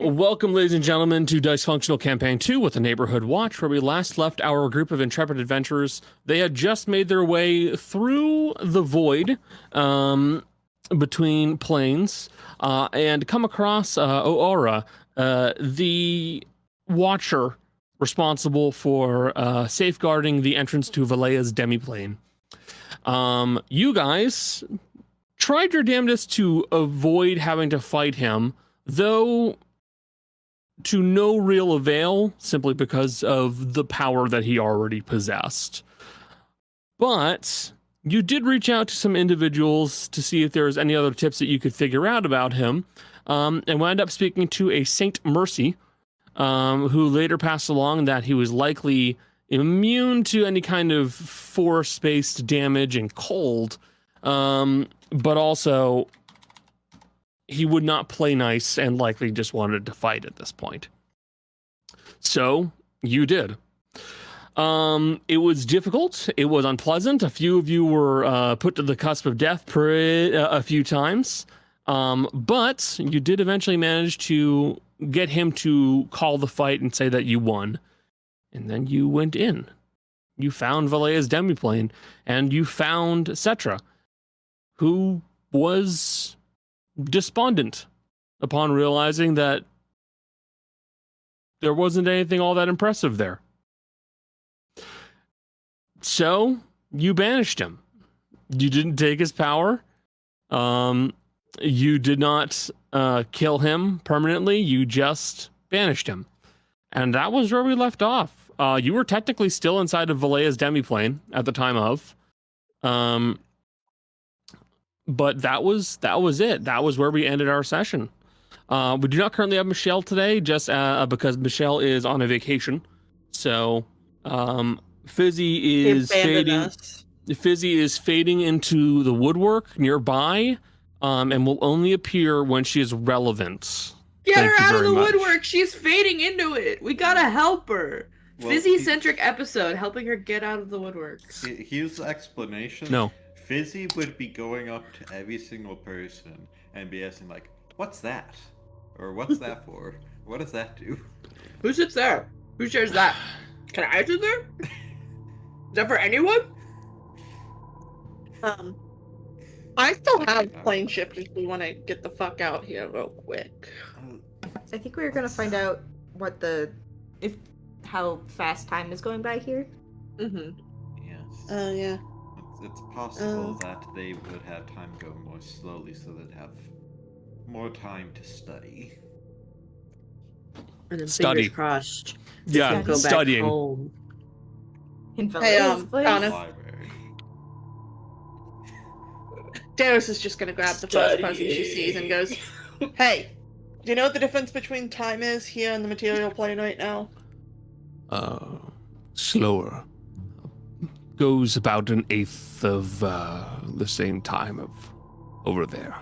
Welcome, ladies and gentlemen, to Dicefunctional Campaign 2 with the Neighborhood Watch, where we last left our group of intrepid adventurers. They had just made their way through the void between planes and come across Oora, the Watcher responsible for safeguarding the entrance to Valea's demiplane. You guys tried your damnedest to avoid having to fight him, though to no real avail, simply because of the power that he already possessed. But you did reach out to some individuals to see if there was any other tips that you could figure out about him, and wound up speaking to a Saint Mercy, who later passed along that he was likely immune to any kind of force-based damage and cold, but also he would not play nice and likely just wanted to fight at this point. So you did. It was difficult. It was unpleasant. A few of you were put to the cusp of death a few times. But you did eventually manage to get him to call the fight and say that you won. And then you went in. You found Valea's demiplane, and you found Cetra, who was despondent upon realizing that there wasn't anything all that impressive there. So you banished him. You didn't take his power. You did not kill him permanently. You just banished him. And that was where we left off. You were technically still inside of Valea's demiplane at the time of. But that was it. That was where we ended our session. We do not currently have Michelle today, just because Michelle is on a vacation. So Fizzy is fading. Fizzy is fading into the woodwork nearby, and will only appear when she is relevant. Get her out of the woodwork. She's fading into it. We gotta help her. Well, Fizzy-centric episode, helping her get out of the woodwork. Here's the explanation. No. Fizzy would be going up to every single person and be asking, like, what's that? Or what's that for? What does that do? Who sits there? Who shares that? Can I sit there? Is that for anyone? I still have plane shift if we want to get the fuck out here real quick. I think we were gonna find out what how fast time is going by here. Mm-hmm. Yes. Yeah. It's possible that they would have time go more slowly so they'd have more time to study. And then Study. fingers crossed. Yeah, Go studying. back home. In Hey, place. Donna. Library. Darius is just gonna grab the first person she sees and goes, "Hey, do you know what the difference between time is here on the material plane right now?" Slower. Goes about an eighth of the same time of over there.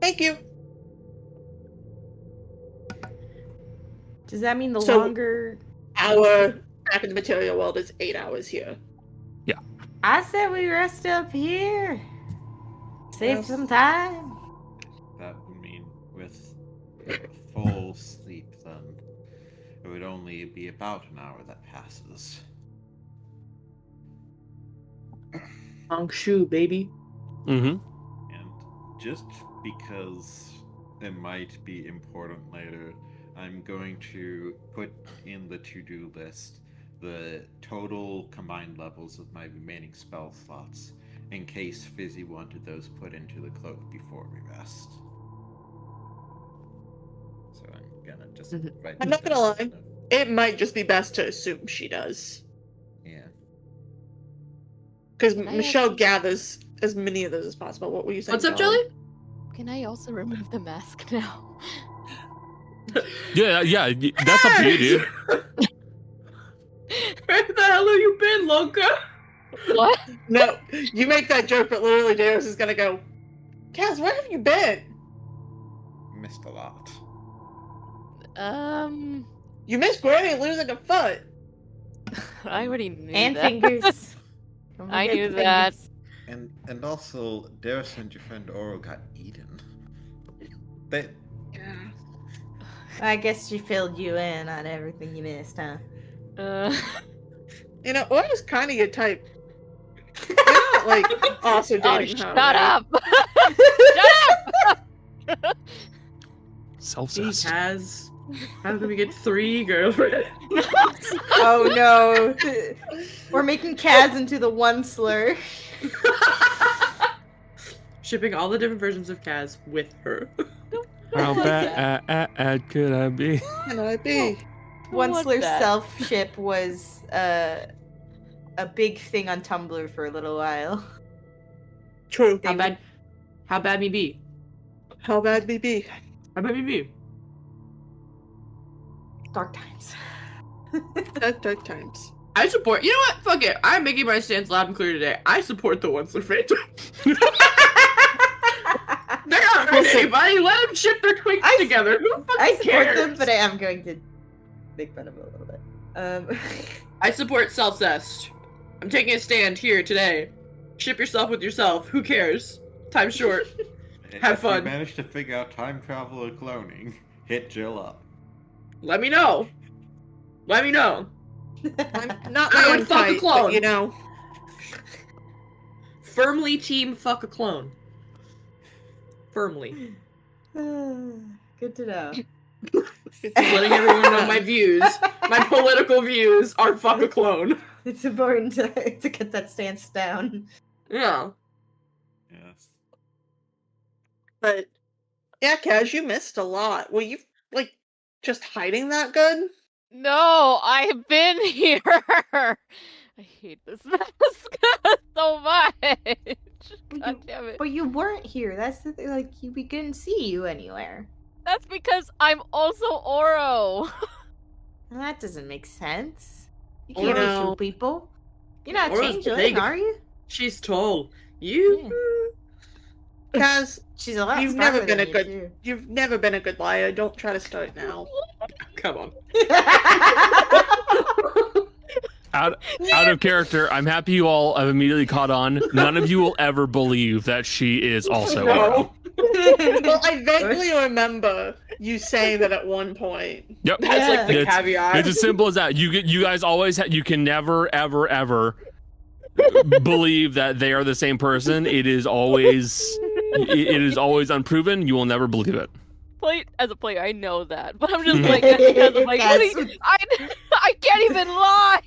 Thank you. Does that mean the So- longer? Hour back in the material world is 8 hours here. I said we rest up here. Save Yes. some time. That would mean with full sleep, then it would only be about an hour that passes. Long shoe, baby. Mm-hmm. And just because it might be important later, I'm going to put in the to-do list the total combined levels of my remaining spell slots, in case Fizzy wanted those put into the cloak before we rest. So I'm gonna just write I'm not gonna that lie. down. It might just be best to assume she does. Yeah. Because Can I Michelle also- gathers as many of those as possible. What were you saying? What's up, Dolly? Jelly? Can I also remove the mask now? Yeah, that's up to you, dude. Where the hell have you been, Loca? What? No, you make that joke, but literally Darius is gonna go, Kaz, where have you been? Missed a lot. You missed Granny losing a foot. I already knew And that. fingers. Don't I forget knew the that. fingers. And also, Darius and your friend Oro got eaten. They... Yeah. I guess she filled you in on everything you missed, huh? You know, Aura's kind of your type. You're not, like, also Oh, dating her, shut right? up! Shut up! Gee, Self-cessed. Kaz. How can we get 3 girlfriends? Oh no. We're making Kaz into the one slur. Shipping all the different versions of Kaz with her. How want that. bad could I be? Can I be? One want slur that. self-ship was a big thing on Tumblr for a little while. True. How bad me be? How bad me be? How bad me be? Dark times. Dark times. I support. You know what? Fuck it. I'm making my stance loud and clear today. I support the one slur phantom. They're not hurt anybody. Let them ship their twinks together. Who fucking I support cares? them, but I am going to make fun of it a little bit. I support self-cessed. I'm taking a stand here today. Ship yourself with yourself. Who cares? Time's short. Have If fun. you manage to figure out time travel or cloning, hit Jill up. Let me know. Let me know. I'm not I my would own fuck a type, clone. but, you know. Firmly team fuck a clone. Firmly. Good to know. Letting everyone know my views. My political views are fuck a clone. It's important to get that stance down. Yeah. Yes. But yeah, Kaz, you missed a lot. Were you like just hiding that good? No, I've been here. I hate this mask so much. God damn it. But you weren't here. That's the thing. Like, we couldn't see you anywhere. That's because I'm also Oro. Well, that doesn't make sense. You Or can't be no. two people. You're not Oro's changeling, big. are you? She's tall. You. Kaz, She's a lot You've never smarter been than a you, good- too. you've never been a good liar. Don't try to start now. Come on. Out of character, I'm happy you all have immediately caught on. None of you will ever believe that she is also No. Oro. Well, I vaguely remember you saying that at one point. Yep. That's like the It's- caveat. It's as simple as that. You guys always you can never ever believe that they are the same person. It is always unproven. You will never believe it. As a player, I know that, but I'm just Mhm. like, as I'm like, what Yes. do you- I can't even lie.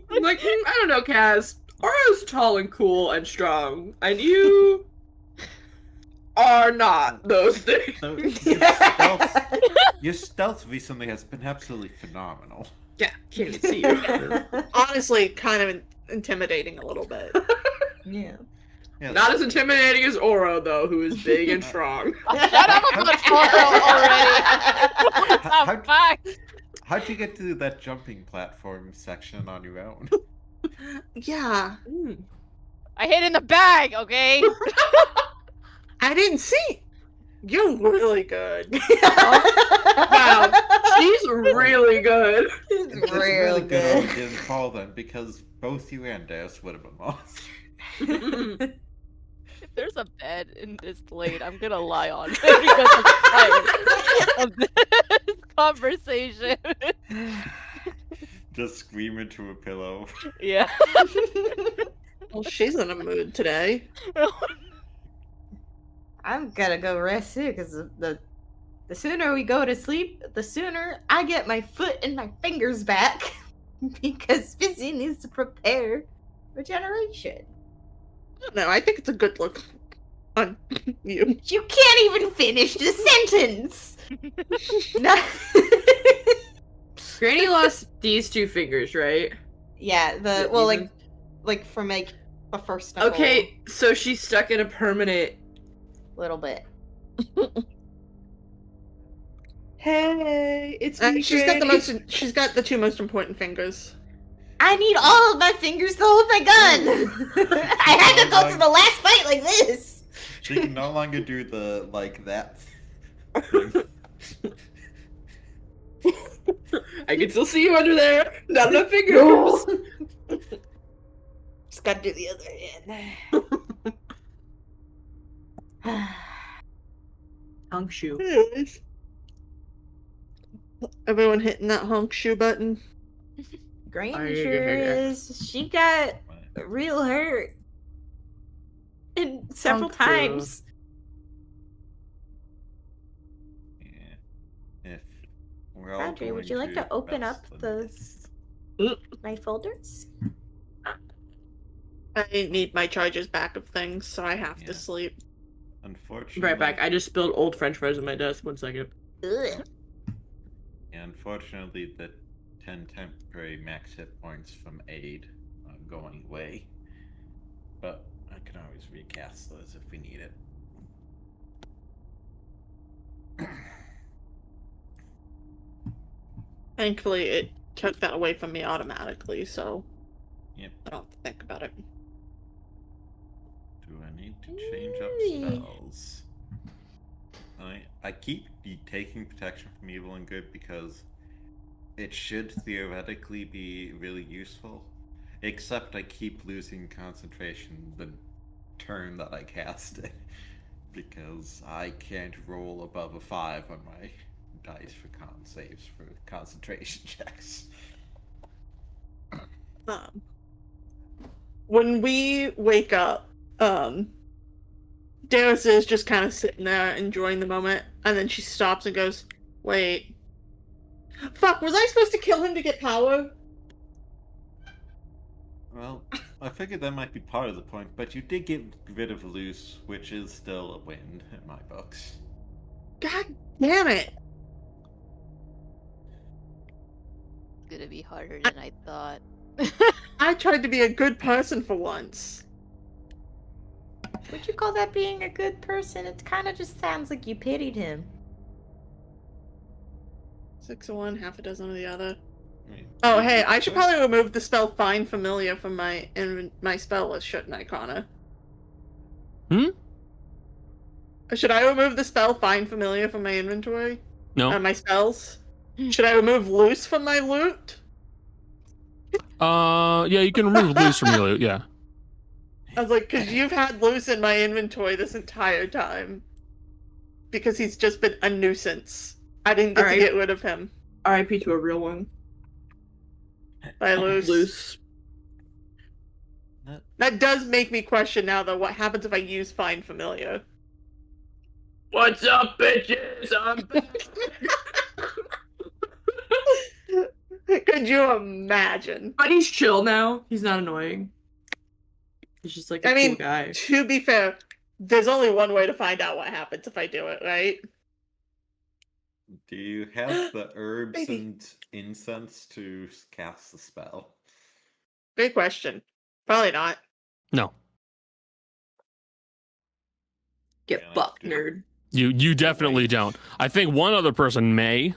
I'm like, I don't know, Kaz. Oro's tall and cool and strong, and you are not those things. So your stealth recently has been absolutely phenomenal. Yeah, can't even see you. Honestly, kind of intimidating a little bit. Yeah. Yeah, Not as intimidating as Oro, though, who is big and strong. Shut up about Oro already. How- What the fuck? How'd you get to that jumping platform section on your own? Yeah, I hid in the bag, okay? I didn't see. You're really good. Wow, she's really good. It's Real really good good. on didn't fall then, because both you and Deus would have been lost. If there's a bed in this lane, I'm gonna lie on it because I'm tired of this conversation. Just scream into a pillow. Yeah. Well, she's in a mood today. I'm gonna go rest too, because the sooner we go to sleep, the sooner I get my foot and my fingers back. Because Fizzy needs to prepare regeneration. No, I think it's a good look on you. You can't even finish the sentence! No. Granny lost these 2 fingers, right? Yeah, like from like the first knuckle, Okay, so she's stuck in a permanent. little bit. Hey, it's me, She's got the Granny. She's got the 2 most important fingers. I need all of my fingers to hold my gun! I had to go through the last fight like this! She can no longer do the, like, that thing. I can still see you under there. Not enough fingers. Just gotta do the other hand. Hunk shoe. Anyways, Everyone hitting that honk shoe button. Granny sure is. She got real hurt. And several Honk shoe. times. Yeah. If we're all Andre, would going you like to open best up than the this. my folders? I need my charges back of things, so I have Yeah. to sleep. Unfortunately, Right back. I just spilled old French fries on my desk. 1 second. Ugh. Yeah, unfortunately, the 10 temporary max hit points from aid are going away. But I can always recast those if we need it. Thankfully, it took that away from me automatically, so Yep. I don't have to think about it. Do I need to change up spells? I keep taking protection from evil and good because it should theoretically be really useful. Except I keep losing concentration the turn that I cast it. Because I can't roll above a 5 on my dice for con saves for concentration checks. When we wake up, Darius is just kind of sitting there enjoying the moment, and then she stops and goes, "Wait. Fuck, was I supposed to kill him to get power?" Well, I figured that might be part of the point, but you did get rid of loose, which is still a win in my books. God damn it. It's gonna be harder than I thought. I tried to be a good person for once. Would you call that being a good person? It kind of just sounds like you pitied him. 6 of one, half a dozen of the other. I mean, Oh, hey, I should probably remove the spell Find Familiar from my spell list, shouldn't I, Connor? Should I remove the spell Find Familiar from my inventory? No. My spells? Should I remove Loose from my loot? Yeah, you can remove loose from your loot, yeah. I was like, because you've had Loose in my inventory this entire time. Because he's just been a nuisance. I didn't get to Alright. get rid of him. R.I.P. to a real one. By Loose. Loose. That does make me question now, though, what happens if I use Find Familiar? What's up, bitches? I'm back. Could you imagine? But he's chill now. He's not annoying. He's just like a cool guy. To be fair, there's only one way to find out what happens if I do it, right? Do you have the herbs Baby. and incense to cast the spell? Great question. Probably not. No. Get Yeah, fucked, dude. nerd. You definitely don't. I think one other person may.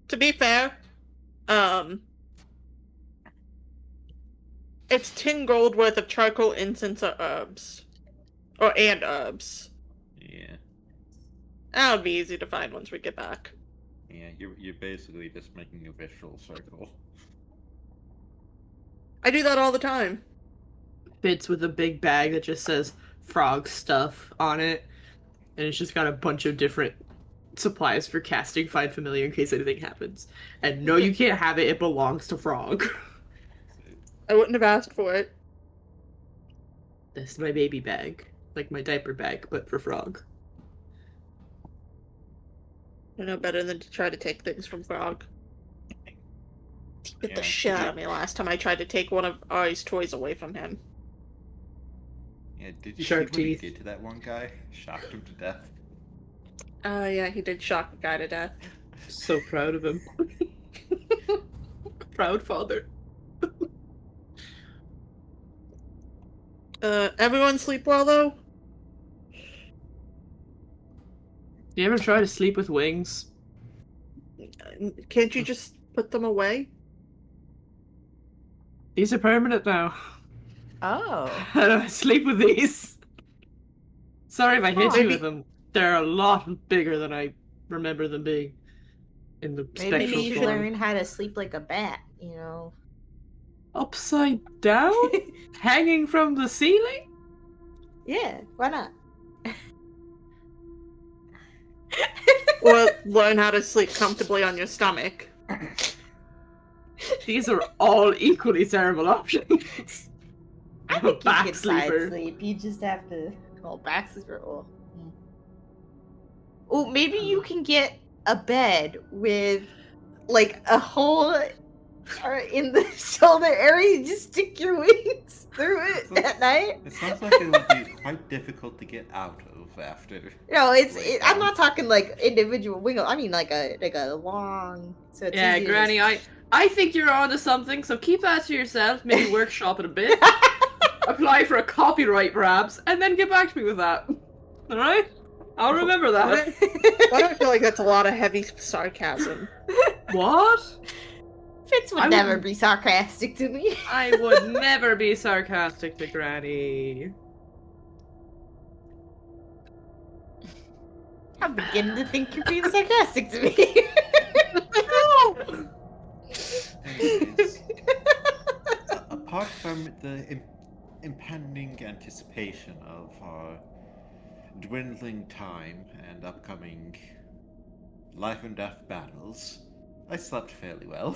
To be fair, it's 10 gold worth of charcoal, incense, or herbs. And herbs. Yeah. That would be easy to find once we get back. Yeah, you're basically just making a visual circle. I do that all the time. Fits with a big bag that just says frog stuff on it. And it's just got a bunch of different supplies for casting Find Familiar in case anything happens. And no, you can't have it. It belongs to Frog. I wouldn't have asked for it. This is my baby bag. Like my diaper bag, but for Frog. I know better than to try to take things from Frog. He bit Yeah, the shit out of me last time I tried to take one of Ari's toys away from him. Yeah, did you Shark see what teeth. he did to that one guy? Shocked him to death. Yeah, he did shock the guy to death. So proud of him. Proud father. Everyone sleep well, though? You ever try to sleep with wings? Can't you just put them away? These are permanent now. Oh. How do I sleep with these? Sorry if I hit you with them. They're a lot bigger than I remember them being in the Maybe spectral you should form. learn how to sleep like a bat, you know? Upside down? Hanging from the ceiling? Yeah, why not? Or learn how to sleep comfortably on your stomach. These are all equally terrible options. I I'm a think you back can sleeper. side sleep. You just have to. Oh, back sleeper. Oh, maybe you can get a bed with like a hole in the shoulder area. You just stick your wings through it at night. It sounds like it would be quite difficult to get out of after. No, Lay I'm down. not talking like individual wing. I mean like a long. So it's Yeah, easy to Granny, just- I think you're onto something, so keep that to yourself, maybe workshop it a bit, apply for a copyright perhaps, and then get back to me with that. Alright? I'll remember that. Why do I feel like that's a lot of heavy sarcasm? What? Fitz would I never wouldn't- be sarcastic to me. I would never be sarcastic to Granny. I'm beginning to think you're being sarcastic to me. Anyways, apart from the impending anticipation of our dwindling time and upcoming life and death battles, I slept fairly well.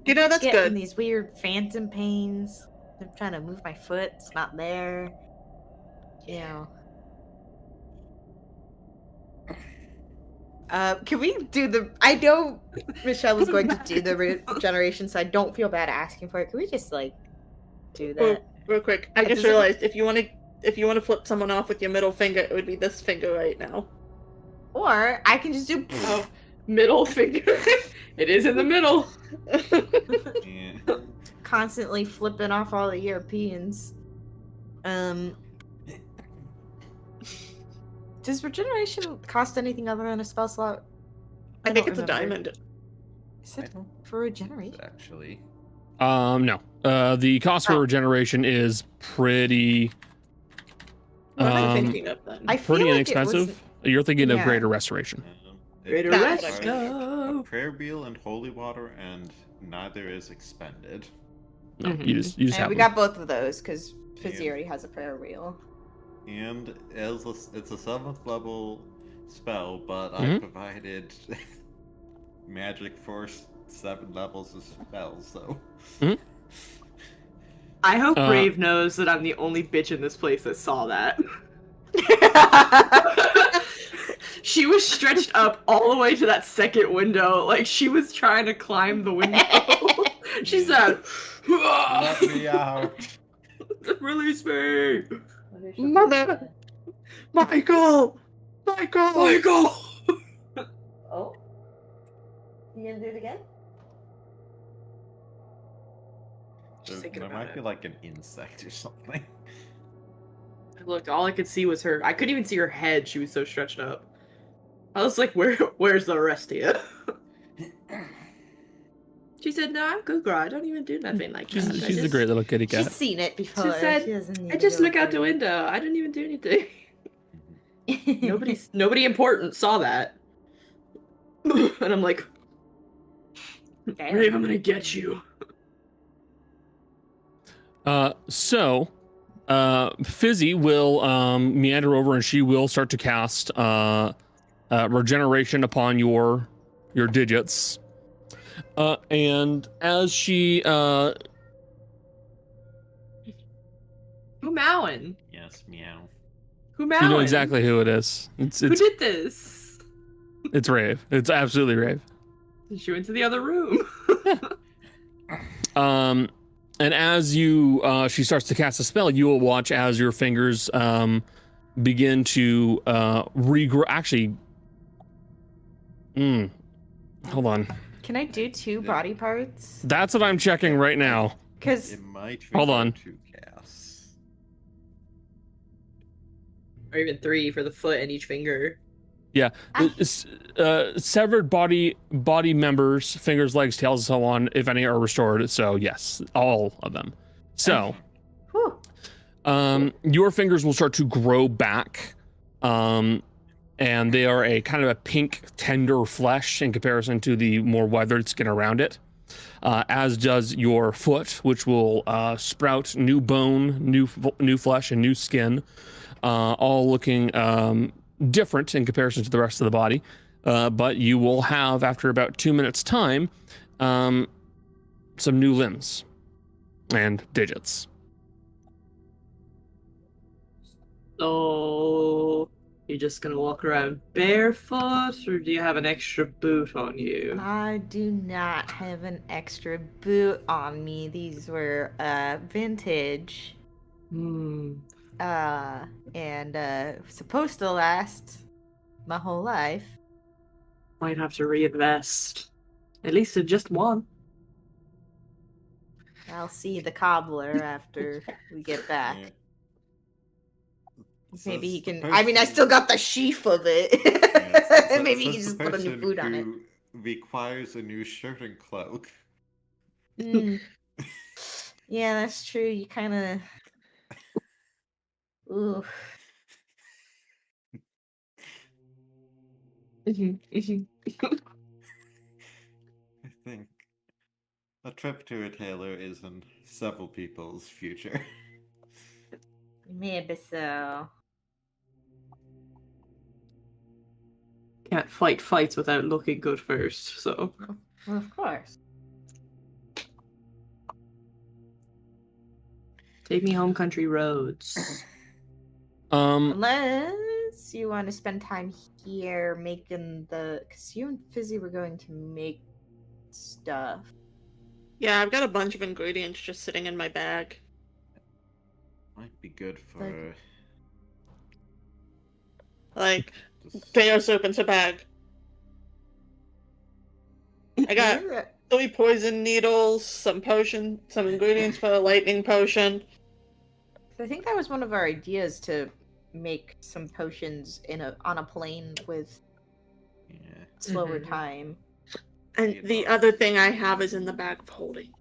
You know, that's Getting good. these weird phantom pains. I'm trying to move my foot. It's not there. You know. Can we do the? I know Michelle was going to do the regeneration, so I don't feel bad asking for it. Can we just like do Oh, that? real quick, I just Does it- realized if you want to flip someone off with your middle finger, it would be this finger right now. Or I can just do. Oh, middle finger. It is in the middle. Yeah. Constantly flipping off all the Europeans. Does regeneration cost anything other than a spell slot? I think don't it's a remember. diamond. Is it for regeneration? Actually, No. The cost for regeneration is pretty What am I Um, thinking of then? I feel pretty like it was- inexpensive. You're thinking of Yeah. greater restoration. Greater it rest, requires no. a prayer wheel and holy water, and neither is expended. No, Mhm. you just And have we them. got both of those because Fizzy Yeah. already has a prayer wheel. And it's a 7th level spell, but I Mhm. provided magic for 7 levels of spells, so. I hope Uh, Brave knows that I'm the only bitch in this place that saw that. She was stretched up all the way to that second window, like she was trying to climb the window. She said, Let me out! "Release me, Mother! Michael! Michael! Michael!" Oh? You gonna do it again? Just thinking There about might it. be like an insect or something. I looked, all I could see was her. I couldn't even see her head. She was so stretched up. I was like, where's the rest of you? She said, no, I'm good, girl. I don't even do nothing like that. I She's a just- great little kitty She's cat. seen it before. said, She doesn't need I to just go look out the through window. I didn't even do anything. it. Nobody important saw that. And I'm like, Damn. Brave, I'm gonna get you. Fizzy will meander over and she will start to cast regeneration upon your digits. And as she Who mowing? Yes, meow. Who mowing? you know exactly who it is. Who It's did this? it's Rave. It's absolutely Rave. She went to the other room. And as she starts to cast a spell, you will watch as your fingers begin to regrow. Actually, hold on. Can I do 2 body parts? That's what I'm checking right now. Because It might Hold require on. 2 casts. Or even 3 for the foot and each finger. Yeah, severed body members, fingers, legs, tails, and so on, if any, are restored. So yes, all of them. So, whew, your fingers will start to grow back, and they are a kind of a pink, tender flesh in comparison to the more weathered skin around it. As does your foot, which will sprout new bone, new flesh, and new skin, all looking different in comparison to the rest of the body, but you will have, after about 2 minutes time, some new limbs and digits. So, you're just gonna walk around barefoot, or do you have an extra boot on you? I do not have an extra boot on me. These were vintage. Hmm. And supposed to last my whole life. Might have to reinvest. At least in just one. I'll see the cobbler after we get back. Yeah. Maybe he Says the can. I mean, I person- still got the sheath of it. Yeah, Maybe he says can just the put a new person boot on it. who requires a new shirt and cloak. Mm. Yeah, that's true. You kind of. Ooh. I think a trip to a tailor is in several people's future. Maybe so. Can't fight fights without looking good first, so. Well, of course. Take me home, country roads. Unless you want to spend time here making the. Because you and Fizzy were going to make stuff. Yeah, I've got a bunch of ingredients just sitting in my bag. Might be good for Like, just... Theos opens a bag. I got You're- 3 poison needles, some ingredients for a lightning potion. I think that was one of our ideas to make some potions on a plane with Yeah. slower Mhm. time. And the other thing I have is in the bag of holding.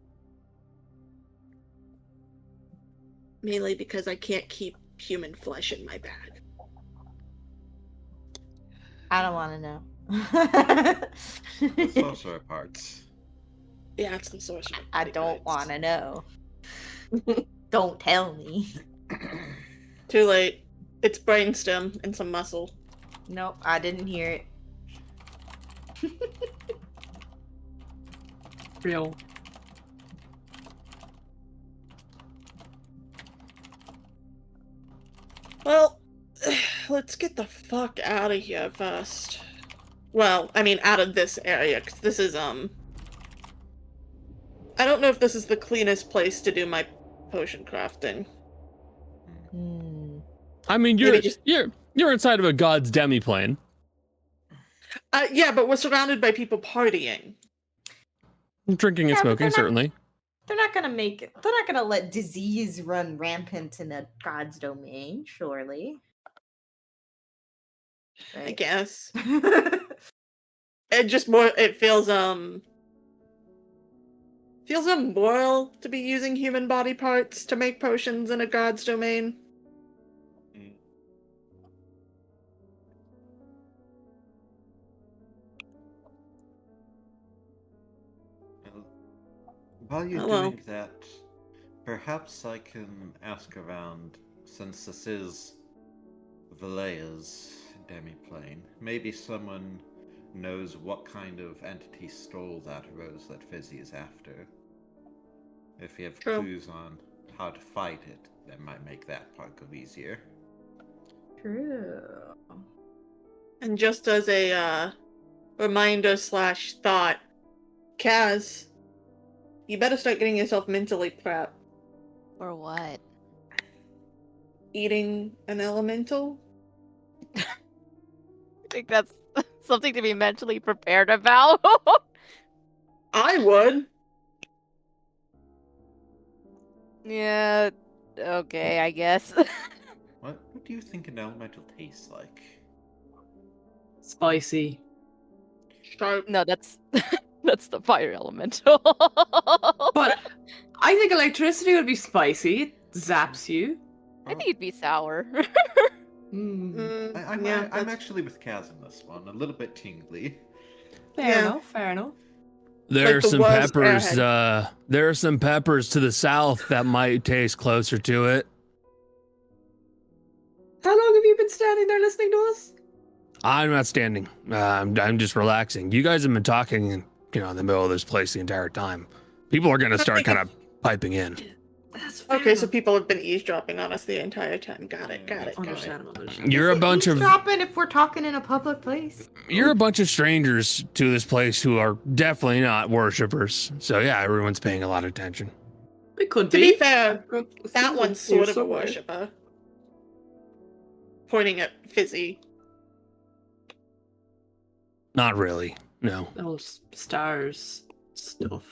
Mainly because I can't keep human flesh in my bag. I don't want to know. The sorcerer parts. Yeah, it's the sorcerer. I don't want to know. Don't tell me. Too late. It's brainstem and some muscle. Nope, I didn't hear it. Real. Well, let's get the fuck out of here first. Well, I mean, out of this area, because this is, I don't know if this is the cleanest place to do my potion crafting. Hmm. I mean, Maybe just- you're inside of a god's demiplane. Yeah, but we're surrounded by people partying. Drinking and Yeah, but smoking, they're not- certainly. They're not gonna make it. They're not gonna let disease run rampant in a god's domain, surely. I Right? guess. It feels immoral to be using human body parts to make potions in a god's domain. Mm. Well, while you're Hello. doing that, perhaps I can ask around, since this is Valea's demiplane. Maybe someone knows what kind of entity stole that rose that Fizzy is after. If you have True. clues on how to fight it, that might make that part go easier. True. And just as a reminder / thought, Kaz, you better start getting yourself mentally prepped. Or what? Eating an elemental? I think that's something to be mentally prepared about. I would. Yeah, okay, I guess. What do you think an elemental tastes like? Spicy. Sharp. No, that's that's the fire elemental. But I think electricity would be spicy. It zaps you. I think it'd be sour. Mm. I'm that's- actually with Kaz in this one. A little bit tingly. Fair Yeah. enough, fair enough. There Like are the some worst peppers. airhead. There are some peppers to the south that might taste closer to it. How long have you been standing there listening to us? I'm not standing. I'm just relaxing. You guys have been talking, in the middle of this place the entire time. People are gonna start kind of piping in. That's fair Okay, so enough. people have been eavesdropping on us the entire time. Got it. Understandable. You're a Is it bunch of eavesdropping if we're talking in a public place. strangers to this place who are definitely not worshippers. So yeah, everyone's paying a lot of attention. It could To be. be fair, that one's sort of a worshipper. Pointing at Fizzy. Not really. No. Those stars stuff.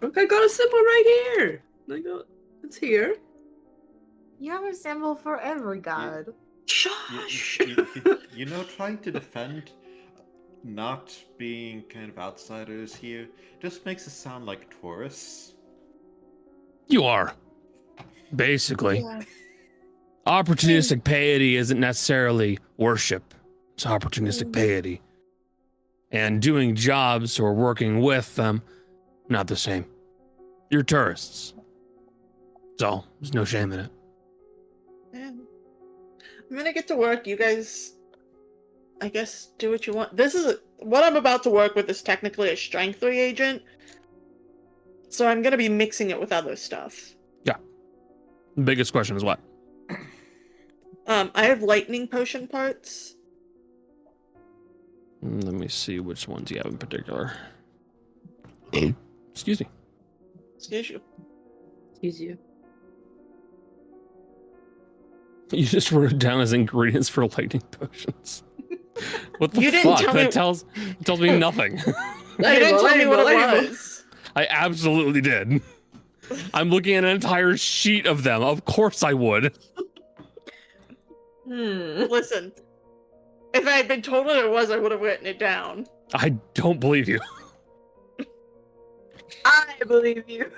Look, I got a symbol right here. It's here. You have a symbol for every god. Shush. Trying to defend not being kind of outsiders here just makes us sound like tourists. You are. Basically. Yeah. Opportunistic piety isn't necessarily worship. It's opportunistic piety. And doing jobs or working with them, not the same. You're tourists. So, there's no shame in it. Yeah. I'm gonna get to work. You guys, I guess, do what you want. What I'm about to work with is technically a strength reagent. So I'm gonna be mixing it with other stuff. Yeah. The biggest question is what? I have lightning potion parts. Let me see which ones you have in particular. Excuse me. Excuse you. Excuse you. You just wrote it down as ingredients for lightning potions. What the You didn't fuck? tell That me- tells me nothing. You didn't tell me what it was. I absolutely did. I'm looking at an entire sheet of them. Of course I would. Listen, if I had been told what it was, I would have written it down. I don't believe you. I believe you.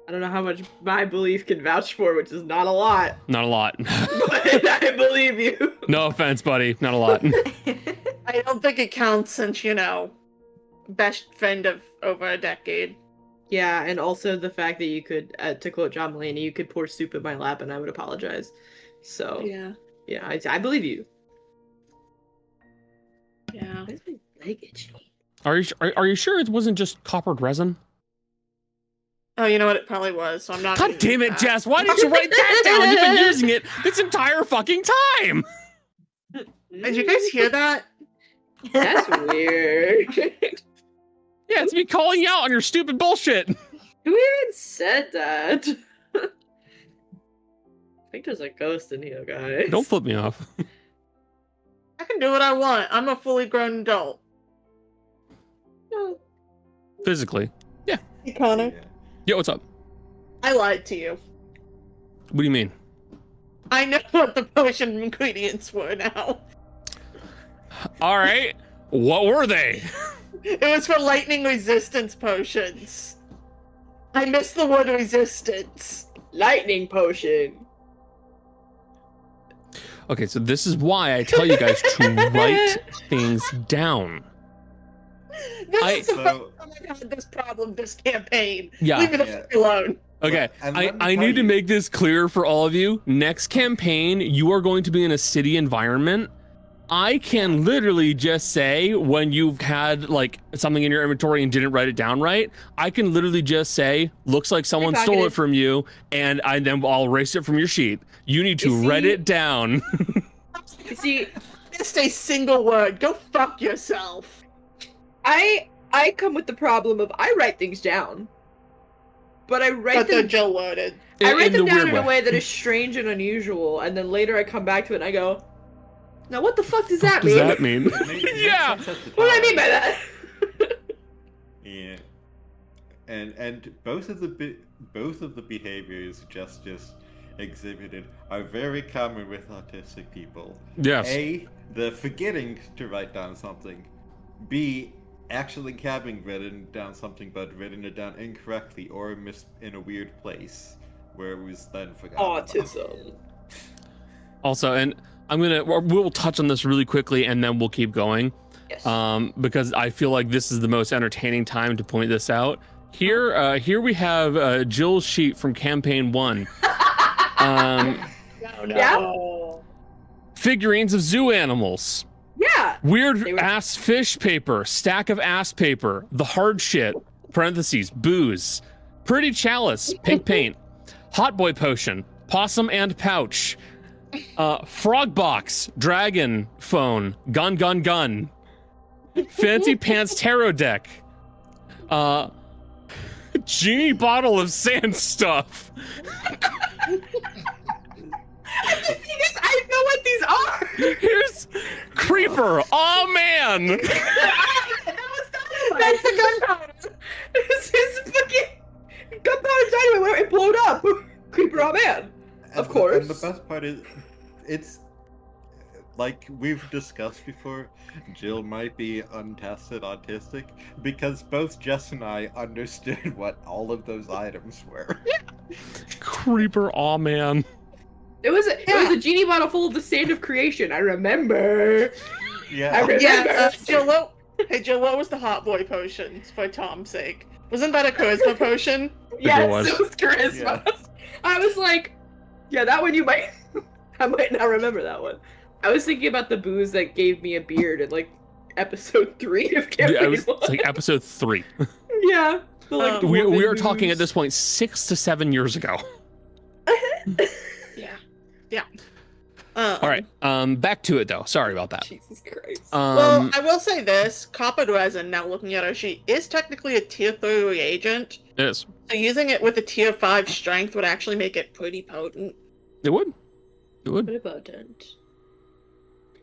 I don't know how much my belief can vouch for, which is not a lot. Not a lot. But I believe you. No offense, buddy. Not a lot. I don't think it counts since, best friend of over a decade. Yeah, and also the fact that you could, to quote John Mulaney, you could pour soup in my lap and I would apologize. So, yeah, I believe you. Yeah. Why is my leg itchy? Are you sure it wasn't just coppered resin? Oh, you know what? It probably was, so I'm not God gonna damn use it, that. Jess! Why did you write that down? You've been using it this entire fucking time. Did you guys hear that? That's weird. Yeah, it's me calling you out on your stupid bullshit. Who even said that? I think there's a ghost in here, guys. Don't flip me off. I can do what I want. I'm a fully grown adult. Physically. Hey, Connor. Yeah. Yo, what's up? I lied to you. What do you mean? I know what the potion ingredients were now. All right. What were they? It was for lightning resistance potions. I missed the word resistance. Lightning potion. Okay, so this is why I tell you guys to write things down. This I- is the So- first time I've had this problem this campaign. Yeah. Leave it the Yeah. fuck alone. Okay, And let me I tell need to you- make this clear for all of you. Next campaign, you are going to be in a city environment. I can literally just say when you've had like something in your inventory and didn't write it down right, I can literally just say, looks like someone stole it Pickpocketed. from you, and then I'll erase it from your sheet. You need to You write see- it down. You see, Missed a single word. Go fuck yourself. I come with the problem of I write things down, but I write But they're them. Jill worded. I write them the down weird in a way that is strange and unusual, and then later I come back to it and I go, "Now what the fuck does that Does mean? that mean? It makes Yeah. sense at the What do I time. mean by that?" Yeah, and both of the behaviors just exhibited are very common with autistic people. Yes. A, the forgetting to write down something. B, actually having written down something but written it down incorrectly or in a weird place where it was then forgotten. about. Autism. Also, and we'll touch on this really quickly and then we'll keep going. Yes. Because I feel like this is the most entertaining time to point this out. Here we have Jill's sheet from campaign 1. no. Figurines of zoo animals. Yeah. Weird They were- ass fish paper. Stack of ass paper. The hard shit. Parentheses. Booze. Pretty chalice. Pink paint. Hot boy potion. Possum and pouch. Frog box. Dragon phone. Gun. Fancy pants tarot deck. Genie bottle of sand stuff. The thing is, I know what these are. Here's creeper. Oh man. That's the gunpowder. This is fucking gunpowder dynamite where it blowed up. Creeper, oh man. Of course. And the best part is, it's like we've discussed before, Jill might be untested autistic because both Jess and I understood what all of those items were. Creeper. Oh man. It was a genie bottle full of the sand of creation. I remember. Yeah. I remember. Yeah, Jill, hey Jill, what was the hot boy potion for Tom's sake? Wasn't that a charisma potion? Yes, was. it was charisma. Yes. I was like, yeah, that one you might. I might not remember that one. I was thinking about the booze that gave me a beard in like episode 3 of Campaign Yeah, it was 1. it's like episode 3. Yeah. The, like, we morbid are talking at booze. this point 6 to 7 years ago. Yeah. All right. Back to it though. Sorry about that. Jesus Christ. Well, I will say this: coppered resin. Now looking at our sheet, is technically a tier 3 reagent. It is. So using it with a tier 5 strength would actually make it pretty potent. It would. It would. What about that?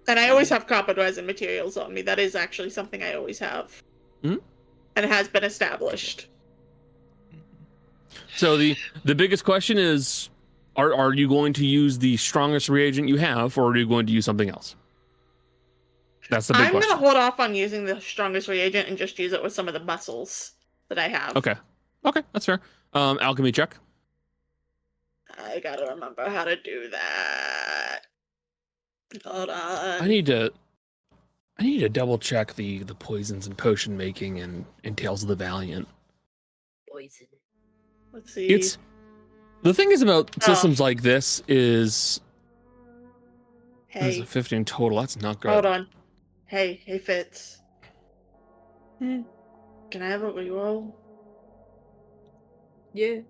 And I always have coppered resin materials on me. That is actually something I always have. Mhm. And it has been established. So the biggest question is, are you going to use the strongest reagent you have, or are you going to use something else? That's the big I'm question. gonna hold off on using the strongest reagent and just use it with some of the muscles that I have. Okay, that's fair. Alchemy check. I gotta remember how to do that. Hold I on. need to double check the poisons and potion making and Tales of the Valiant. Poison. Let's see. It's the thing is about Oh. systems like this is there's Hey, a 15 total. That's not good. hold on. Hey, Fitz. Hmm. Can I have a reroll? Yeah.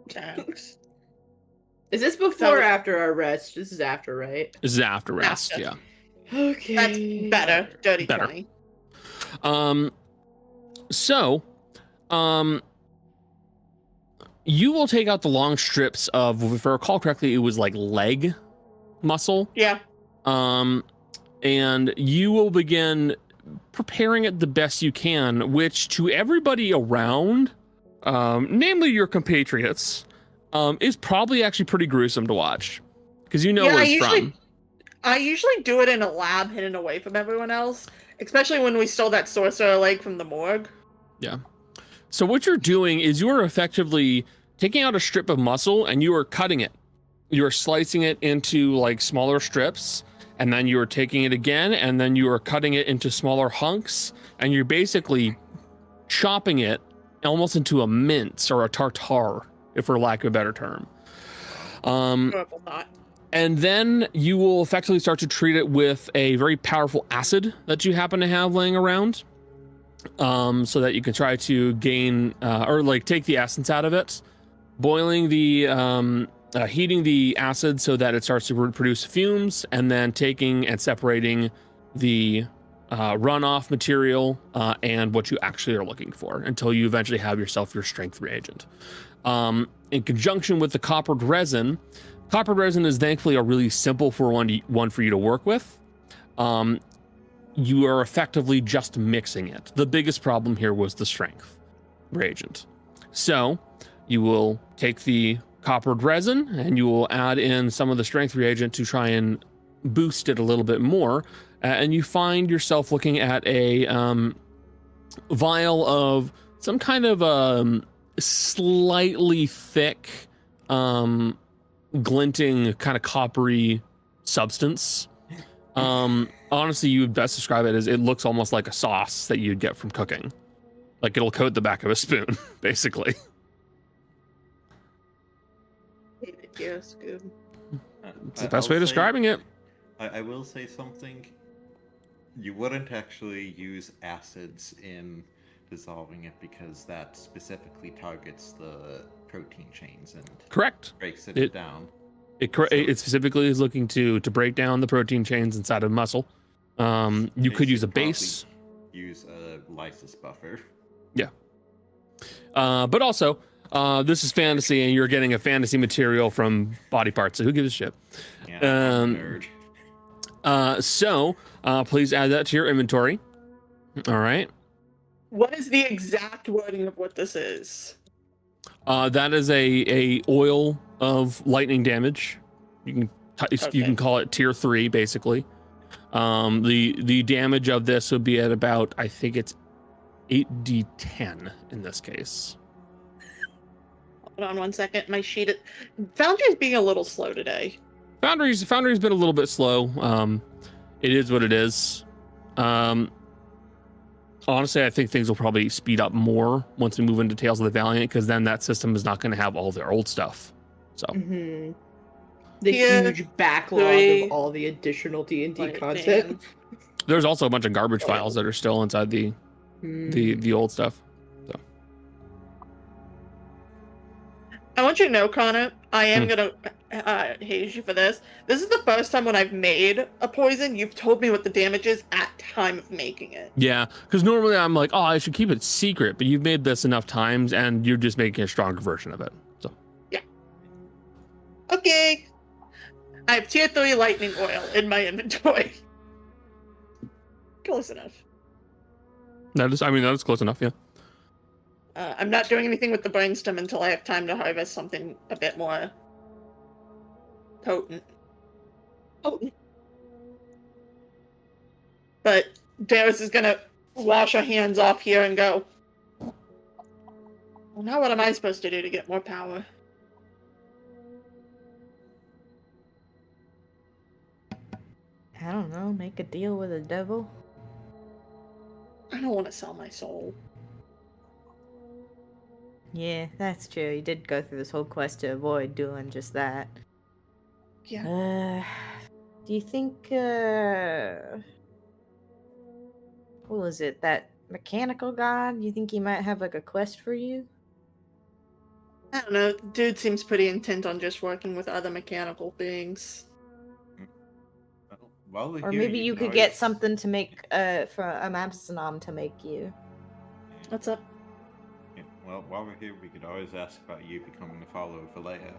Thanks. Is this before or after our rest? This is after, right? This is after rest. After. Yeah. Okay. That's better. Dirty Better. 20. So, you will take out the long strips of, if I recall correctly, it was like leg muscle. Yeah. And you will begin preparing it the best you can, which to everybody around, namely your compatriots, is probably actually pretty gruesome to watch. Because you know Yeah, where I it's usually- from. I usually do it in a lab hidden away from everyone else, especially when we stole that sorcerer leg from the morgue. So what you're doing is you are effectively taking out a strip of muscle and you are cutting it. You are slicing it into like smaller strips, and then you are taking it again, and then you are cutting it into smaller hunks, and you're basically chopping it almost into a mince or a tartare, if for lack of a better term. Horrible thought. And then you will effectively start to treat it with a very powerful acid that you happen to have laying around, so that you can try to gain or like take the essence out of it. Boiling the heating the acid so that it starts to produce fumes, and then taking and separating the runoff material and what you actually are looking for until you eventually have yourself your strength reagent. In conjunction with the coppered resin. Copper resin is thankfully a really simple one for you to work with. You are effectively just mixing it. The biggest problem here was the strength reagent. So you will take the coppered resin and you will add in some of the strength reagent to try and boost it a little bit more. And you find yourself looking at a vial of some kind of slightly thick, glinting kind of coppery substance. Honestly, you would best describe it as it looks almost like a sauce that you'd get from cooking. Like it'll coat the back of a spoon, basically. Yes, good. It's the best way of describing it. I will say something. You wouldn't actually use acids in dissolving it because that specifically targets the protein chains and Correct. breaks it down. It specifically is looking to break down the protein chains inside of muscle. You could use a base. Use a lysis buffer. Yeah. But also, this is fantasy, and you're getting a fantasy material from body parts. So who gives a shit? Yeah, I'm a nerd. So please add that to your inventory. All right. What is the exact wording of what this is? That is a oil of lightning damage. You can call it tier 3 basically. The damage of this would be at about, I think it's 8d10 in this case. Hold on one second. My sheet. Foundry's being a little slow today. Foundry's been a little bit slow. It is what it is. Honestly, I think things will probably speed up more once we move into Tales of the Valiant, because then that system is not going to have all their old stuff. So Mm-hmm. The Yeah. huge backlog of all the additional D&D content. there's also a bunch of garbage files that are still inside the old stuff. So I want you to know, Connor, I am gonna haze you for this. This is the first time when I've made a poison, you've told me what the damage is at time of making it. yeah, because normally I'm like, oh, I should keep it secret, but you've made this enough times, and you're just making a stronger version of it. So yeah. Okay. I have tier 3 lightning oil in my inventory. Close enough. that is close enough. Yeah. I'm not doing anything with the brainstem until I have time to harvest something a bit more potent. But Darius is gonna wash her hands off here and go, well, now what am I supposed to do to get more power? I don't know, make a deal with the devil? I don't want to sell my soul. Yeah, that's true. You did go through this whole quest to avoid doing just that. Yeah. Do you think, what was it, that mechanical god? You think he might have, like, a quest for you? I don't know. Dude seems pretty intent on just working with other mechanical beings. Well, Or maybe you could get something to make, for a Mabsanom to make you. What's up? Yeah, well, while we're here, we could always ask about you becoming a follower of Valleja.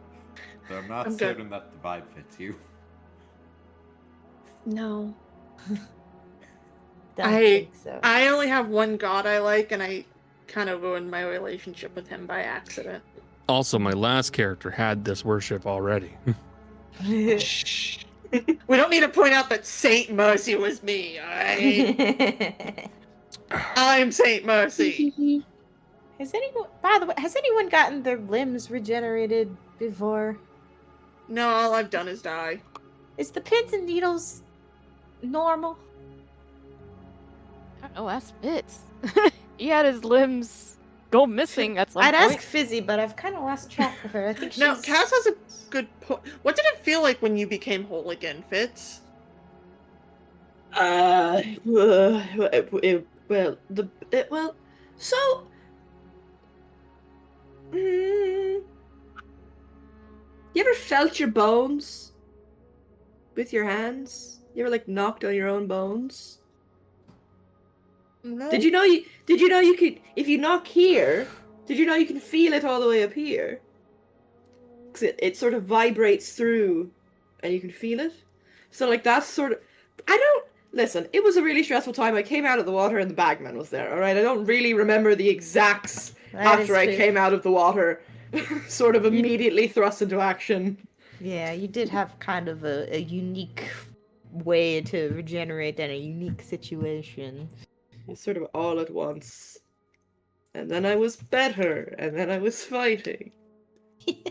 But I'm not I'm good. certain that the vibe fits you. No. Don't I think so. I only have one god I like, and I kind of ruined my relationship with him by accident. Also, my last character had this worship already. We don't need to point out that Saint Mercy was me, alright? I'm Saint Mercy. Has anyone, by the way, has anyone gotten their limbs regenerated before? No, all I've done is die. Is the pins and needles normal? I don't know, ask Fitz. He had his limbs go missing at some I'd point. ask Fizzy, but I've kind of lost track of her. I think she's... No, Cass has a good point. What did it feel like when you became whole again, Fitz? So, you ever felt your bones with your hands? You ever like knocked on your own bones? No. Did you know you could, if you knock here, did you know you can feel it all the way up here? 'Cause it sort of vibrates through and you can feel it. So like that's sort of, listen, it was a really stressful time. I came out of the water and the bagman was there, alright? I don't really remember the exacts after I came out of the water. Sort of immediately thrust into action. Yeah, you did have kind of a unique way to regenerate in a unique situation. It's sort of all at once. And then I was better, and then I was fighting.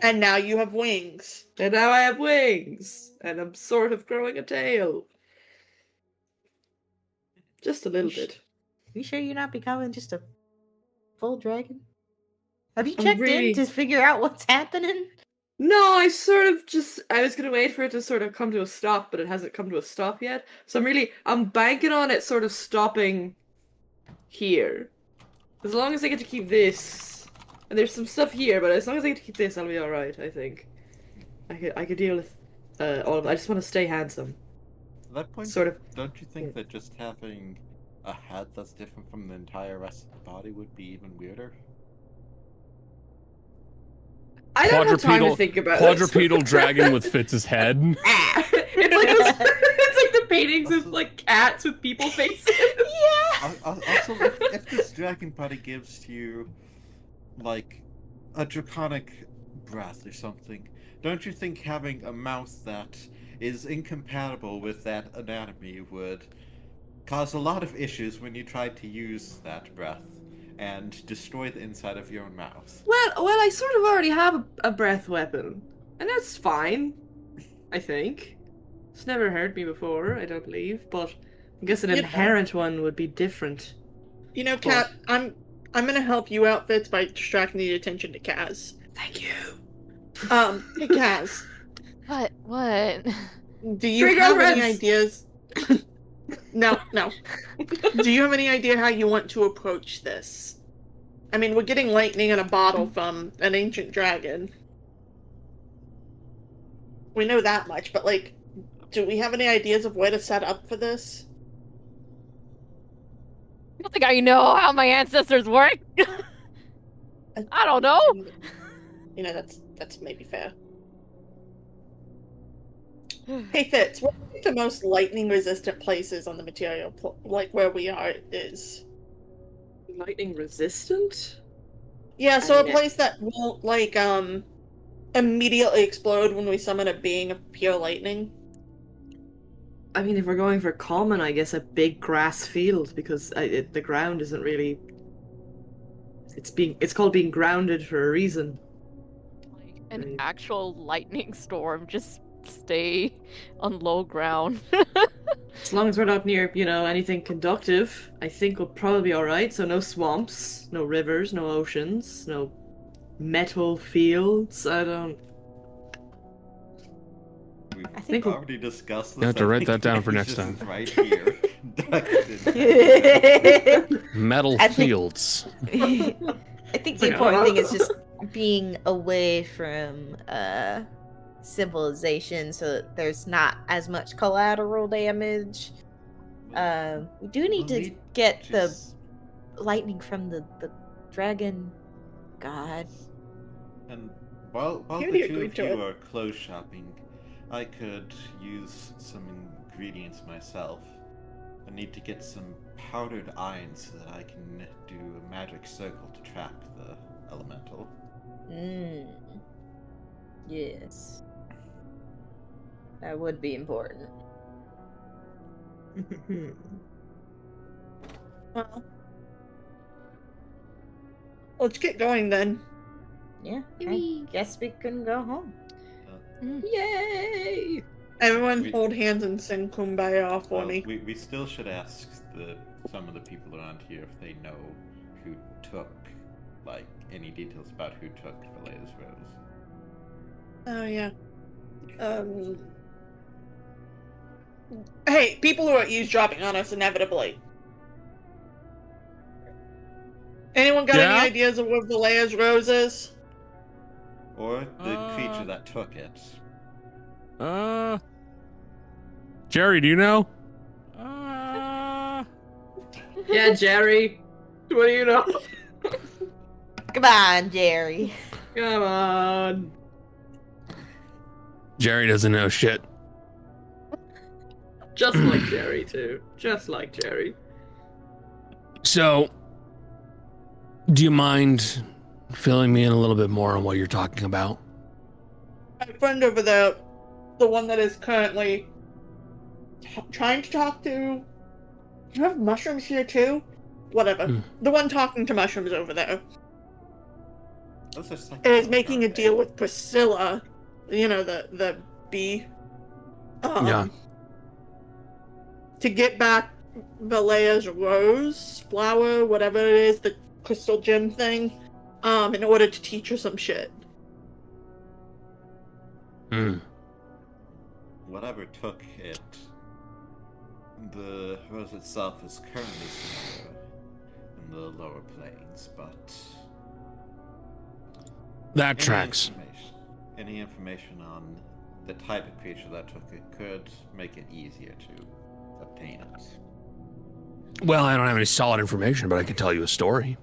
And now you have wings. And now I have wings, and I'm sort of growing a tail. Just a little bit. You sure you're not becoming just a full dragon? Have you I'm checked really- in to figure out what's happening? No, I was gonna wait for it to sort of come to a stop, but it hasn't come to a stop yet. So I'm banking on it sort of stopping here. As long as I get to keep this, and there's some stuff here, but as long as I get to keep this, I'll be alright, I think. I could deal with all of it. I just want to stay handsome. At that point, Sort of. don't you think Yeah. that just having a head that's different from the entire rest of the body would be even weirder? I don't have time to think about this. Quadrupedal dragon with Fitz's head. It's like the paintings of like cats with people faces. Yeah. Also, if this dragon body gives you, like, a draconic breath or something, don't you think having a mouth that is incompatible with that anatomy would cause a lot of issues when you tried to use that breath and destroy the inside of your own mouth? Well, I sort of already have a breath weapon, and that's fine. I think it's never hurt me before. I don't believe, but I guess an inherent one would be different. You know, Kat, I'm gonna help you out, Fitz, by distracting the attention to Kaz. Thank you. Hey Kaz, What? do you Trigger have any reference. ideas? No. Do you have any idea how you want to approach this? I mean, we're getting lightning in a bottle from an ancient dragon. We know that much, but like, do we have any ideas of where to set up for this? I don't think I know how my ancestors work. I don't know. You know, that's maybe fair. Hey Fitz, what are the most lightning resistant places on the material, like where we are is? Lightning resistant? Yeah, so I a mean, place that won't like immediately explode when we summon a being of pure lightning. I mean, if we're going for common, I guess a big grass field, because the ground isn't really. It's called being grounded for a reason. Like an Right. actual lightning storm, just stay on low ground. As long as we're not near, anything conductive, I think we'll probably be alright. So no swamps, no rivers, no oceans, no metal fields. We've think we'll- already discussed this. You have to I write think that down for it's next just time. Right here. Metal I think- fields. I think the important thing is just being away from civilization so that there's not as much collateral damage. We do need to get the lightning from the dragon god. And while You the already two agreed of to you it. are clothes shopping, I could use some ingredients myself. I need to get some powdered iron so that I can do a magic circle to trap the elemental. Yes. That would be important. Well, let's get going then. Yeah, I guess we can go home. Yay! Everyone We- hold hands and sing Kumbaya for Well, me. we still should ask some of the people around here if they know who took, like, any details about who took Valea's rose. Oh yeah. Hey, people who are eavesdropping on us inevitably. Anyone got Yeah? any ideas of where Valea's rose is? Or the creature that took it. Jerry, do you know? Yeah, Jerry. What do you know? Come on, Jerry. Come on. Jerry doesn't know shit. Just like Jerry, too. Just like Jerry. So, do you mind filling me in a little bit more on what you're talking about? My friend over there, the one that is currently trying to talk to. Do you have mushrooms here too? Whatever. Hmm. The one talking to mushrooms over there Those are second is levels, making a aren't they? deal with Priscilla. You know, the bee. Yeah. To get back Valea's rose, flower, whatever it is, the crystal gem thing, in order to teach her some shit. Hmm. Whatever took it, the rose itself is currently secure in the lower planes, but That tracks. Any information on the type of creature that took it could make it easier to obtain it. Well, I don't have any solid information, but I can tell you a story.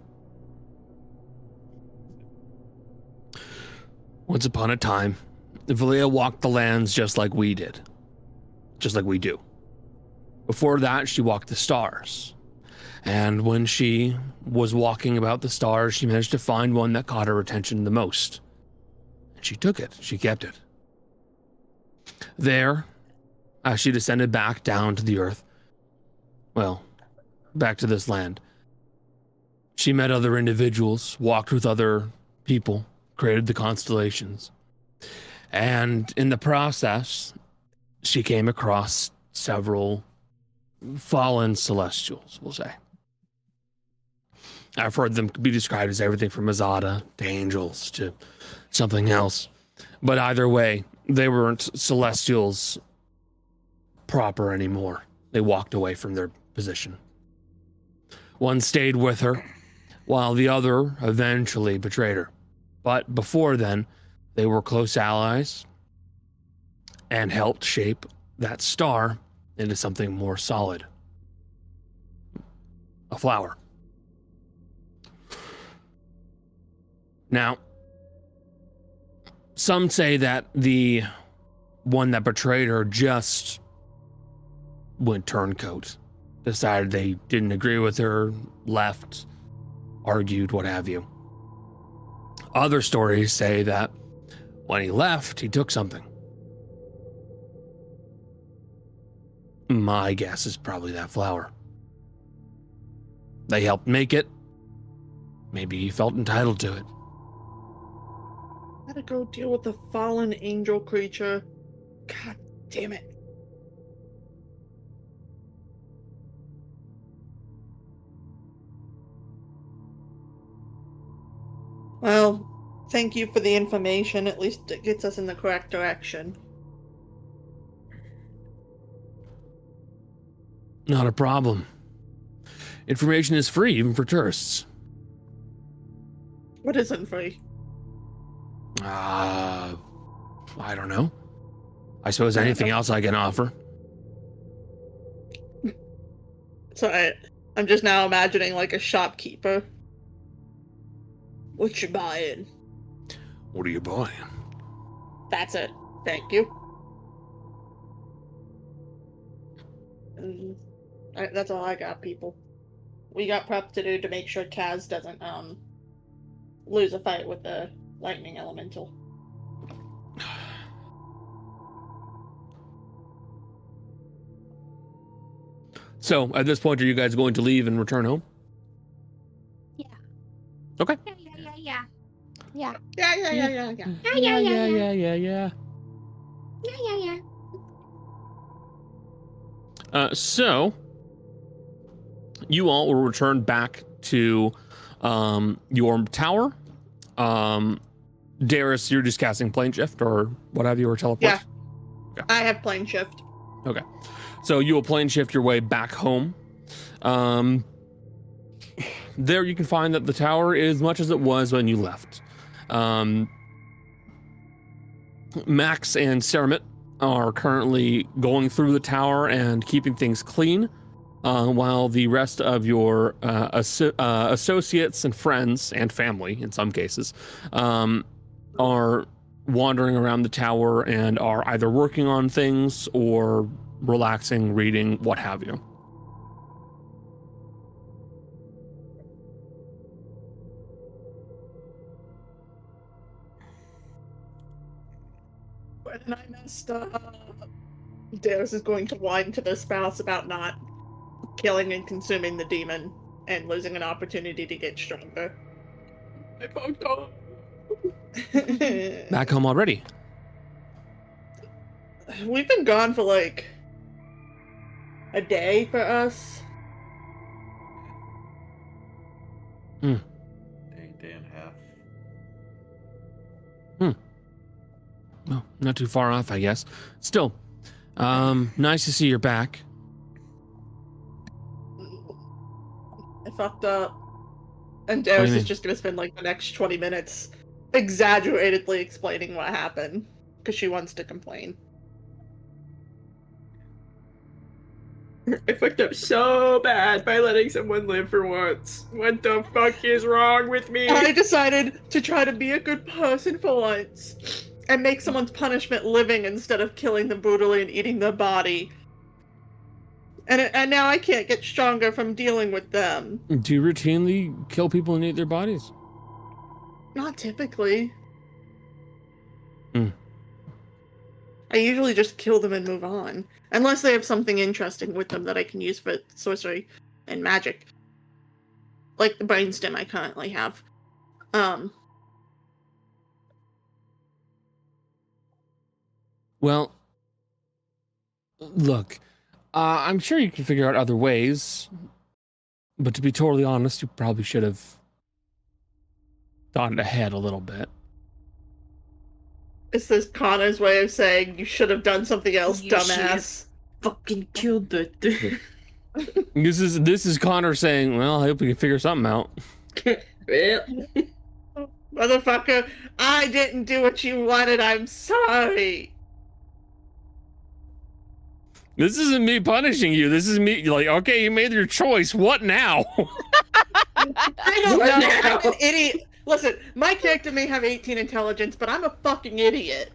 Once upon a time, Valia walked the lands just like we did. Just like we do. Before that, she walked the stars. And when she was walking about the stars, she managed to find one that caught her attention the most. And she took it. She kept it. There, as she descended back down to the earth, well, back to this land, she met other individuals, walked with other people, created the constellations. And in the process, she came across several fallen celestials, we'll say. I've heard them be described as everything from Azada to angels to something else. But either way, they weren't celestials proper anymore. They walked away from their position. One stayed with her, while the other eventually betrayed her. But before then, they were close allies and helped shape that star into something more solid. A flower. Now, some say that the one that betrayed her just went turncoat, decided they didn't agree with her, left, argued, what have you. Other stories say that when he left, he took something. My guess is probably that flower. They helped make it. Maybe he felt entitled to it. Gotta go deal with the fallen angel creature. God damn it. Well, thank you for the information. At least it gets us in the correct direction. Not a problem. Information is free, even for tourists. What isn't free? I don't know. I suppose anything else I can offer. So I'm just now imagining like a shopkeeper. What you buying? What are you buying? That's it. Thank you. And that's all I got, people. We got prep to do to make sure Kaz doesn't lose a fight with the lightning elemental. So, at this point, are you guys going to leave and return home? Yeah. Okay. Yeah. Yeah. Yeah. So, you all will return back to your tower. Darius, you're just casting plane shift or what have you, or teleport? Yeah. Okay. I have plane shift. Okay. So you will plane shift your way back home. There you can find that the tower is much as it was when you left. Max and Ceramit are currently going through the tower and keeping things clean, while the rest of your associates and friends and family, in some cases, are wandering around the tower and are either working on things or relaxing, reading, what have you. When I messed up, Darius is going to whine to the spouse about not killing and consuming the demon and losing an opportunity to get stronger. I fucked up. Back home already. We've been gone for like a day for us. Day and a half. Well, not too far off, I guess. Still, nice to see you're back. I fucked up. And do you Darius is mean? just gonna spend like the next 20 minutes exaggeratedly explaining what happened. Because she wants to complain. I fucked up so bad by letting someone live for once. What the fuck is wrong with me? I decided to try to be a good person for once. And make someone's punishment living instead of killing them brutally and eating their body. And now I can't get stronger from dealing with them. Do you routinely kill people and eat their bodies? Not typically. Hmm. I usually just kill them and move on. Unless they have something interesting with them that I can use for sorcery and magic. Like the brainstem I currently have. Well, look, I'm sure you can figure out other ways, but to be totally honest, you probably should have thought ahead a little bit. Is this Connor's way of saying you should have done something else, You dumbass? Fucking killed the This is Connor saying, "Well, I hope we can figure something out." Motherfucker, I didn't do what you wanted, I'm sorry. This isn't me punishing you. This is me like, okay, you made your choice. What now? I don't What know, now? I'm an idiot. Listen, my character may have 18 intelligence, but I'm a fucking idiot.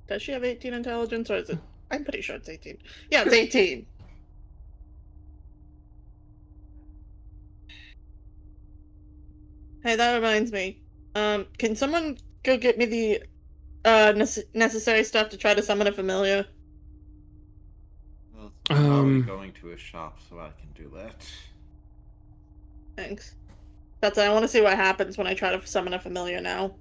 Does she have 18 intelligence, or is it? I'm pretty sure it's 18. Yeah, it's 18. Hey, that reminds me. Can someone go get me the necessary stuff to try to summon a familiar? Well, I'm already Um, going to a shop, so I can do that. Thanks. That's I want to see what happens when I try to summon a familiar now.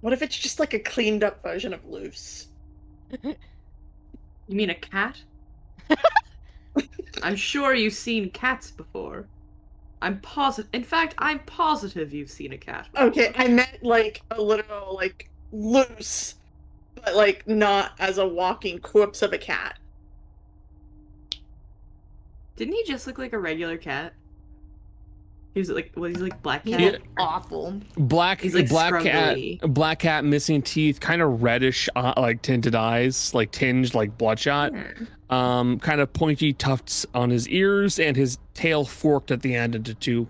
What if it's just like a cleaned up version of Loose? You mean a cat? I'm sure you've seen cats before. I'm positive. In fact, I'm positive you've seen a cat before. Okay, I meant like a literal like Loose, but like not as a walking corpse of a cat. Didn't he just look like a regular cat? He's like, what? He's like black He cat. looked awful. black He's, like, scrumbly. black cat, missing teeth, kind of reddish, like tinted eyes, like tinged, like bloodshot. Kind of pointy tufts on his ears, and his tail forked at the end into two.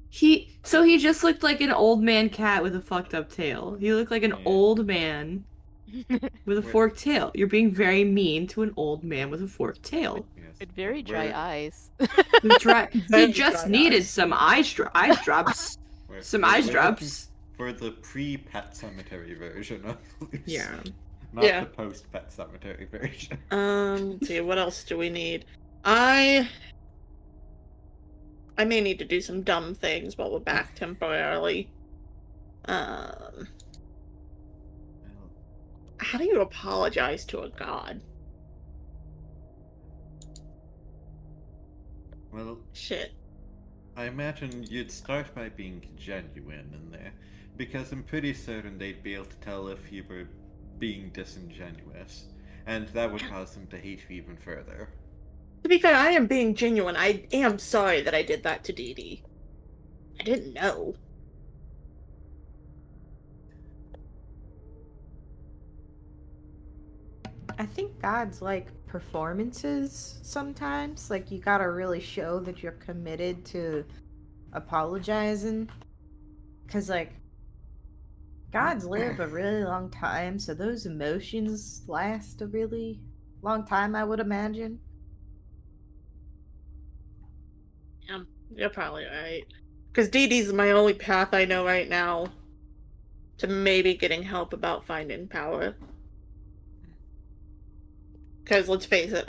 He just looked like an old man cat with a fucked up tail. He looked like an Yeah. old man with a forked tail. You're being very mean to an old man with a forked tail. Yes. With very dry We're- eyes. He Very just dry needed eyes. some eye drops. we're- Some we're eye looking drops. For the pre-Pet Cemetery version of Loose. Yeah. Not Yeah. the post-Pet Cemetery version. Let's see, what else do we need? I may need to do some dumb things while we're back temporarily. How do you apologize to a god? Well, Shit. I imagine you'd start by being genuine in there, because I'm pretty certain they'd be able to tell if you were being disingenuous, and that would cause them to hate you even further. To be fair, I am being genuine. I am sorry that I did that to Dee Dee. I didn't know. I think God's like performances sometimes. Like you gotta really show that you're committed to apologizing. Cause like gods live a really long time, so those emotions last a really long time, I would imagine. Yeah, you're probably right. Because Dee Dee's my only path I know right now to maybe getting help about finding power. Because let's face it,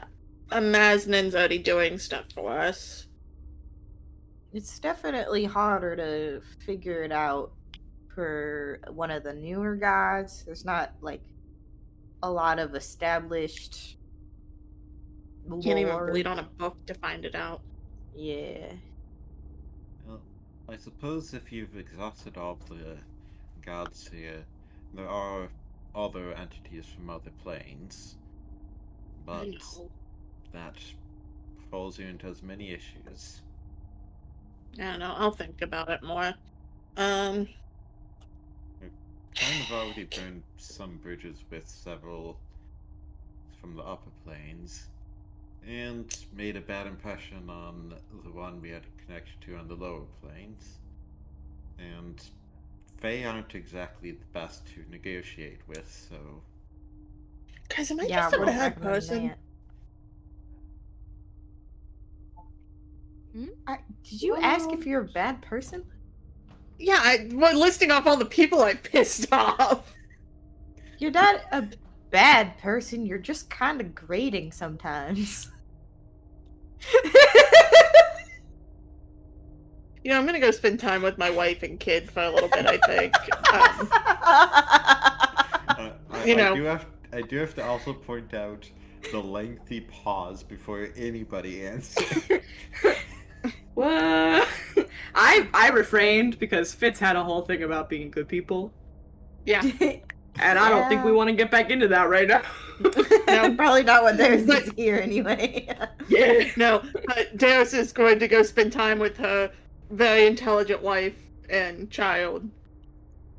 Amaznan's already doing stuff for us. It's definitely harder to figure it out for one of the newer gods. There's not like a lot of established Can't even lore. bleed on a book to find it out. Yeah. I suppose if you've exhausted all the gods here, there are other entities from other planes, but know. that falls you into as many issues. I don't know. I'll think about it more. Kind of already burned some bridges with several from the upper planes, and made a bad impression on the one we had a connection to on the lower planes. And Fae aren't exactly the best to negotiate with, so Guys, am I Yeah, just a wouldn't bad recommend person? that. Did you ask if you're a bad person? Yeah, we're listing off all the people I pissed off. You're not a bad person. You're just kind of grating sometimes. You know, I'm gonna go spend time with my wife and kid for a little bit, I think. You know. I do have to also point out the lengthy pause before anybody answered. What? I refrained because Fitz had a whole thing about being good people, Yeah. and I don't think we want to get back into that right now. No. Probably not what theirs But- is here anyway. Yeah. No, but Darius is going to go spend time with her very intelligent wife and child.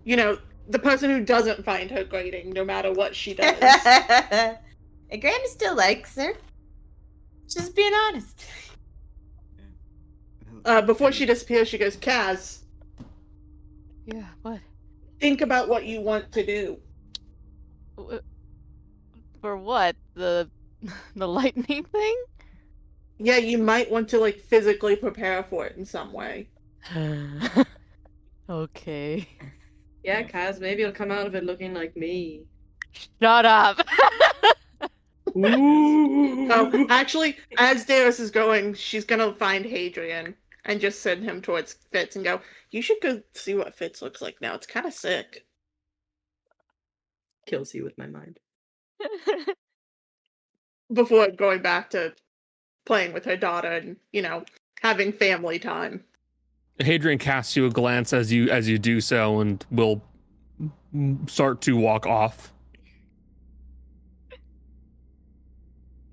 You know, the person who doesn't find her grating, no matter what she does. And Granny still likes her. Just being honest. Before she disappears, she goes, Kaz, Yeah, what? think about what you want to do. For what? The lightning thing? Yeah, you might want to, like, physically prepare for it in some way. Okay. Yeah, Kaz, maybe I'll come out of it looking like me. Shut up. Oh, actually, as Darius is going, she's gonna find Hadrian and just send him towards Fitz and go, you should go see what Fitz looks like now. It's kind of sick. Kills you with my mind. Before going back to playing with her daughter and, you know, having family time. Hadrian casts you a glance as you do so, and will start to walk off.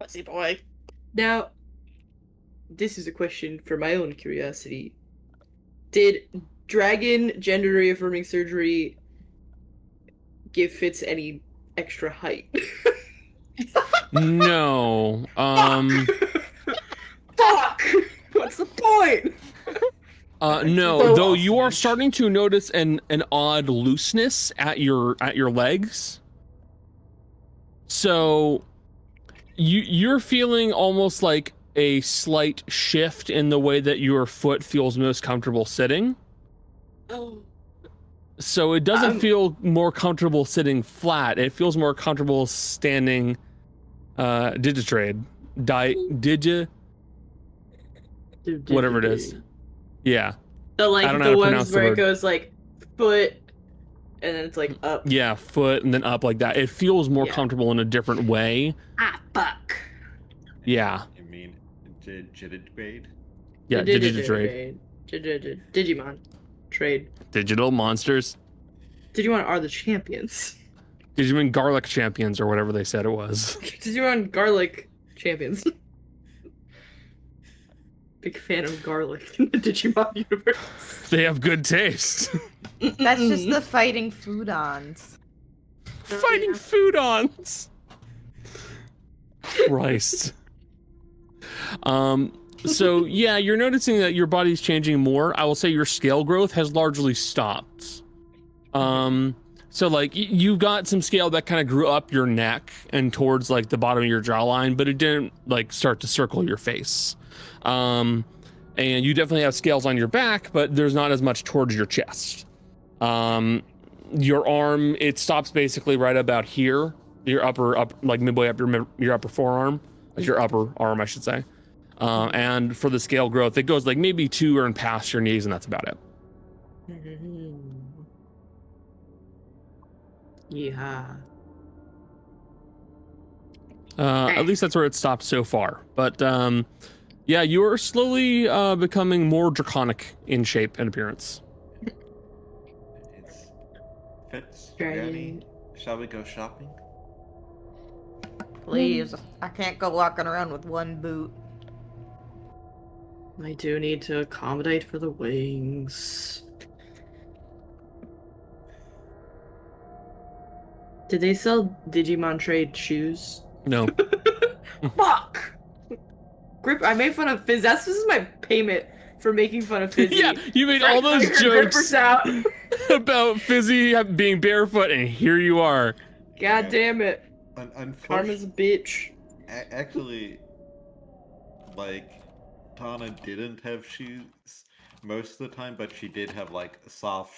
Pussy boy. Now, this is a question for my own curiosity. Did dragon gender reaffirming surgery give Fitz any extra height? No. Fuck! What's the point? No, So though you are awesome. starting to notice an odd looseness at your legs. So you're feeling almost like a slight shift in the way that your foot feels most comfortable sitting. Oh. So it doesn't feel more comfortable sitting flat. It feels more comfortable standing digitrade. Whatever it is. Yeah. The I don't know like how the to ones pronounce the where it word. goes like foot and then it's like up. Yeah, foot and then up like that. It feels more Yeah. comfortable in a different way. Ah, fuck. Yeah. You mean Digitrade? Yeah, digitrade. Digimon. Trade. Digital monsters. Digimon are the champions. Digimon garlic champions or whatever they said it was. Digimon garlic champions. Big fan of garlic in the Digimon universe. They have good taste. That's just the fighting foodons. Fighting foodons. Christ. So yeah, you're noticing that your body's changing more. I will say your scale growth has largely stopped. So like you've got some scale that kind of grew up your neck and towards like the bottom of your jawline, but it didn't like start to circle your face. And you definitely have scales on your back, but there's not as much towards your chest. Your arm, it stops basically right about here. Your up like midway up your upper forearm, your upper arm, I should say. And for the scale growth, it goes like maybe 2 or past your knees, and that's about it. Yeah. At least that's where it stopped so far. But Yeah, you are slowly becoming more draconic in shape and appearance. It's Fitz, Dragon. ready? Shall we go shopping? Please. I can't go walking around with one boot. I do need to accommodate for the wings. Did they sell Digimon trade shoes? No. Fuck! Grip. I made fun of Fizz. This is my payment for making fun of Fizzy. Yeah, you made all those Grippers jokes out. about Fizzy being barefoot, and here you are. God damn it. Karma's a Unfortunately, bitch. actually, like, Tana didn't have shoes most of the time, but she did have like soft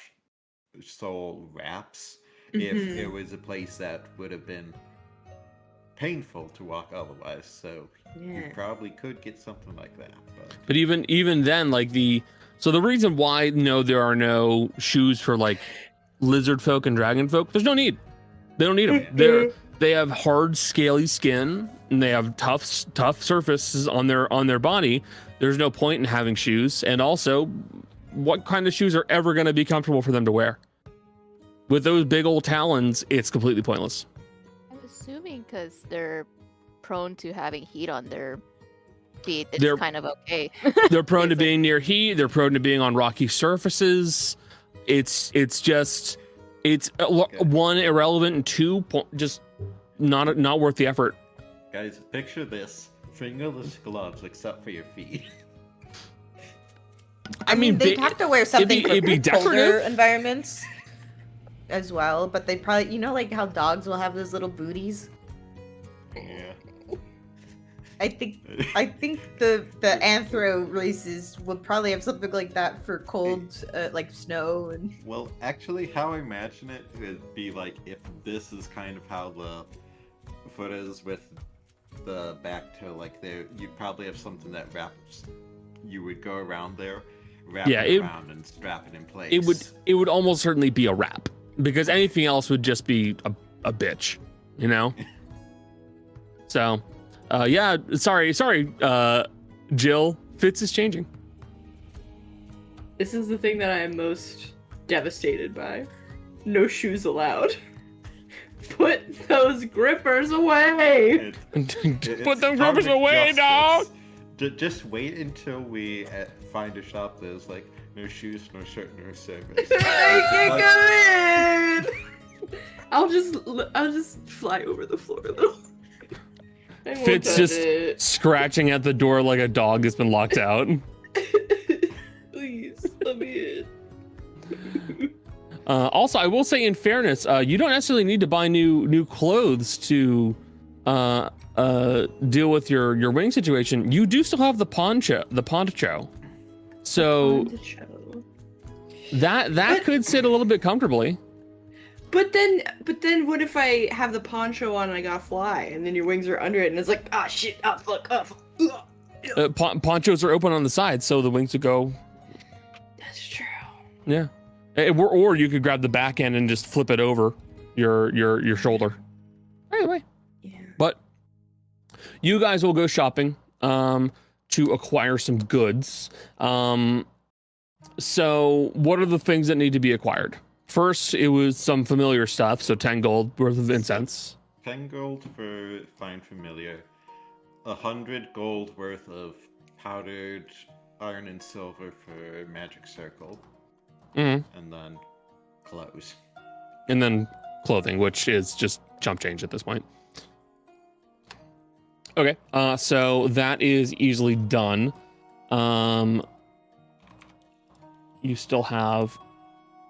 sole wraps. If Mhm. it was a place that would have been painful to walk otherwise, so you Yeah. probably could get something like that. But even then, like the reason why there are no shoes for like lizard folk and dragon folk, there's no need. They don't need them. They have hard, scaly skin, and they have tough surfaces on their body. There's no point in having shoes. And also, what kind of shoes are ever going to be comfortable for them to wear? With those big old talons, it's completely pointless. I'm assuming because they're prone to having heat on their feet, it's They're- kind of okay. They're prone to It's like- being near heat. They're prone to being on rocky surfaces. It's one, irrelevant, and two, just not worth the effort. Guys, picture this: fingerless gloves except for your feet. I mean, they'd ba- have to wear something it'd be for colder decorative. environments as well, but they probably, like how dogs will have those little booties. Yeah. I think the anthro races would probably have something like that for cold, like snow and. Well, actually, how I imagine it would be like if this is kind of how the foot is with the back toe, like there, you'd probably have something that wraps. You would go around there, wrap it around, and strap it in place. It would almost certainly be a wrap, because anything else would just be a bitch, So, yeah, sorry, Jill, Fitz is changing. This is the thing that I am most devastated by. No shoes allowed. Put those grippers away! Put them grippers away, dog! Just wait until we find a shop that is like no shoes, no shirt, no service. I can't come in! I'll just fly over the floor a little. I won't Fitz touch just it. scratching at the door like a dog has been locked out. Please, let me in. Also, I will say, in fairness, you don't necessarily need to buy new clothes to deal with your wing situation. You do still have the poncho. So that But- could sit a little bit comfortably. But then what if I have the poncho on and I gotta fly, and then your wings are under it, and it's like, ah, shit, ah, fuck, Ponchos are open on the sides, so the wings would go. That's true. Yeah, or you could grab the back end and just flip it over your shoulder. Either way. Yeah. But you guys will go shopping to acquire some goods. So what are the things that need to be acquired? First, it was some familiar stuff, so 10 gold worth of incense. 10 gold for fine familiar, 100 gold worth of powdered iron and silver for magic circle, Mhm. and then clothes. And then clothing, which is just chump change at this point. Okay, so that is easily done. You still have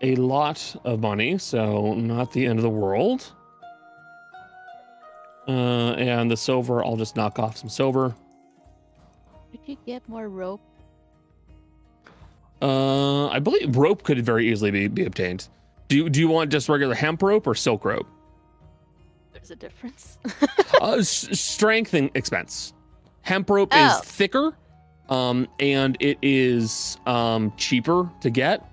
a lot of money, so not the end of the world. And the silver, I'll just knock off some silver. Could you get more rope? I believe rope could very easily be obtained. Do you want just regular hemp rope or silk rope? There's a difference. Strength and expense. Hemp rope Oh. is thicker, and it is cheaper to get.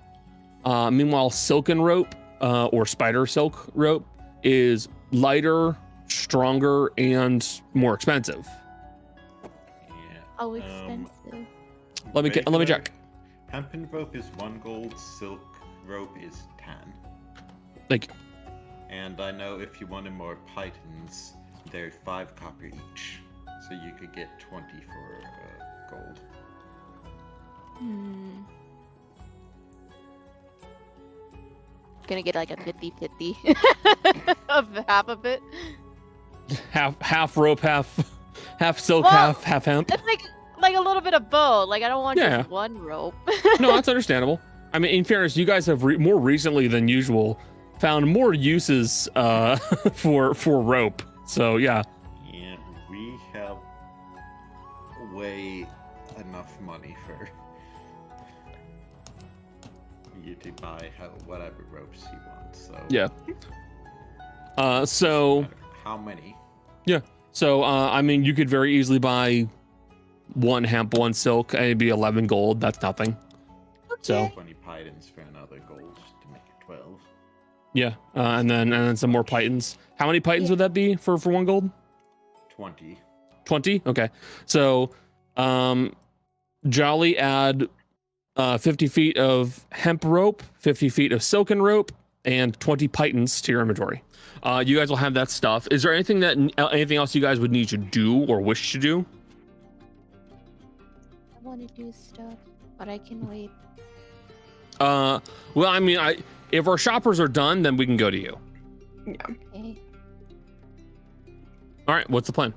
Meanwhile, silken rope or spider silk rope is lighter, stronger, and more expensive. Yeah, How expensive? Let me Regular check. Hempen rope is 1 gold, silk rope is 10. Like, And I know if you wanted more pythons, they're 5 copper each. So you could get 20 for gold. Gonna get like a 50-50 of half of it. half rope, half silk, Well, half hemp. It's like a little bit of both. Like I don't want Yeah. just one rope. No, that's understandable. I mean, in fairness, you guys have more recently than usual found more uses for rope. So yeah. Yeah, we have way enough money for you to buy whatever ropes you want. So Yeah. So how many? So, I mean, you could very easily buy 1 hemp, 1 silk, and it'd be 11 gold. That's nothing. So, 20 pythons for another gold to make it 12. yeah. And then some more pythons. How many pythons would that be for 1 gold? 20. 20? Okay. So, Jolly add 50 feet of hemp rope, 50 feet of silken rope, and 20 pythons to your inventory. You guys will have that stuff. Is there anything else you guys would need to do or wish to do? I want to do stuff, but I can wait. Well, I mean, if our shoppers are done, then we can go to you. Okay. All right, what's the plan?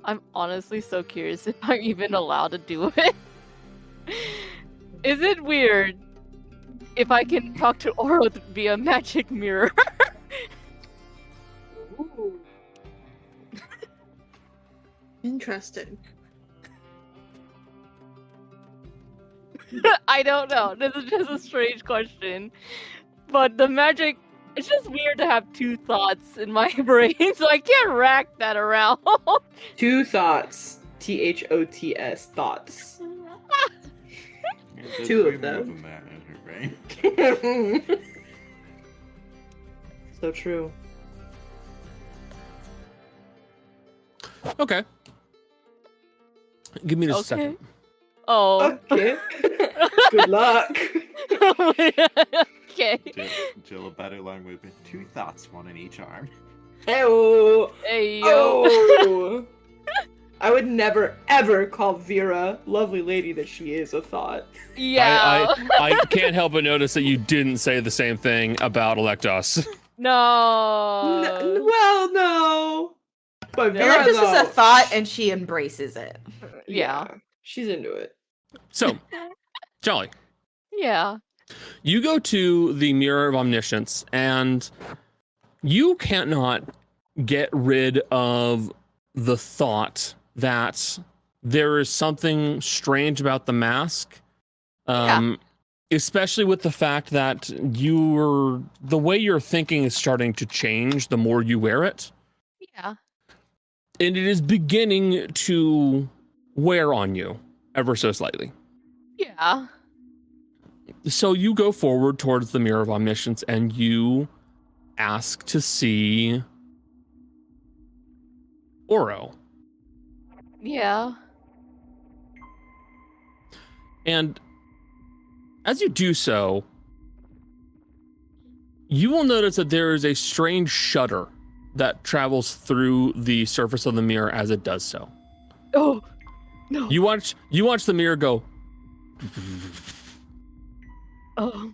I'm honestly so curious if I'm even allowed to do it. Is it weird if I can talk to Oro via magic mirror? Ooh. Interesting. I don't know. This is just a strange question. But the magic, it's just weird to have 2 thoughts in my brain, so I can't rack that around. 2 thoughts. THOTS. Thoughts. There's 2 way of more them. than that in her brain. So true. Okay. Give me just a Okay. second. Oh. Okay. Good luck. Okay. Jill, a better line would be 2 thoughts, 1 in each arm. Hey-oh. Hey, yo. Oh. I would never, ever call Vera, lovely lady that she is, a thought. Yeah. I can't help but notice that you didn't say the same thing about Electos. No. Well, no. But Yeah, Vera, Like this is though, a thought, and she embraces it. Yeah. She's into it. So, Jolly, Yeah. you go to the Mirror of Omniscience, and you cannot get rid of the thought that there is something strange about the mask. Especially with the fact that the way you're thinking is starting to change the more you wear it. Yeah. And it is beginning to wear on you ever so slightly. Yeah. So you go forward towards the Mirror of Omniscience and you ask to see Oro. Yeah. And as you do so, you will notice that there is a strange shudder that travels through the surface of the mirror as it does so. Oh. No. You watch the mirror go. Oh.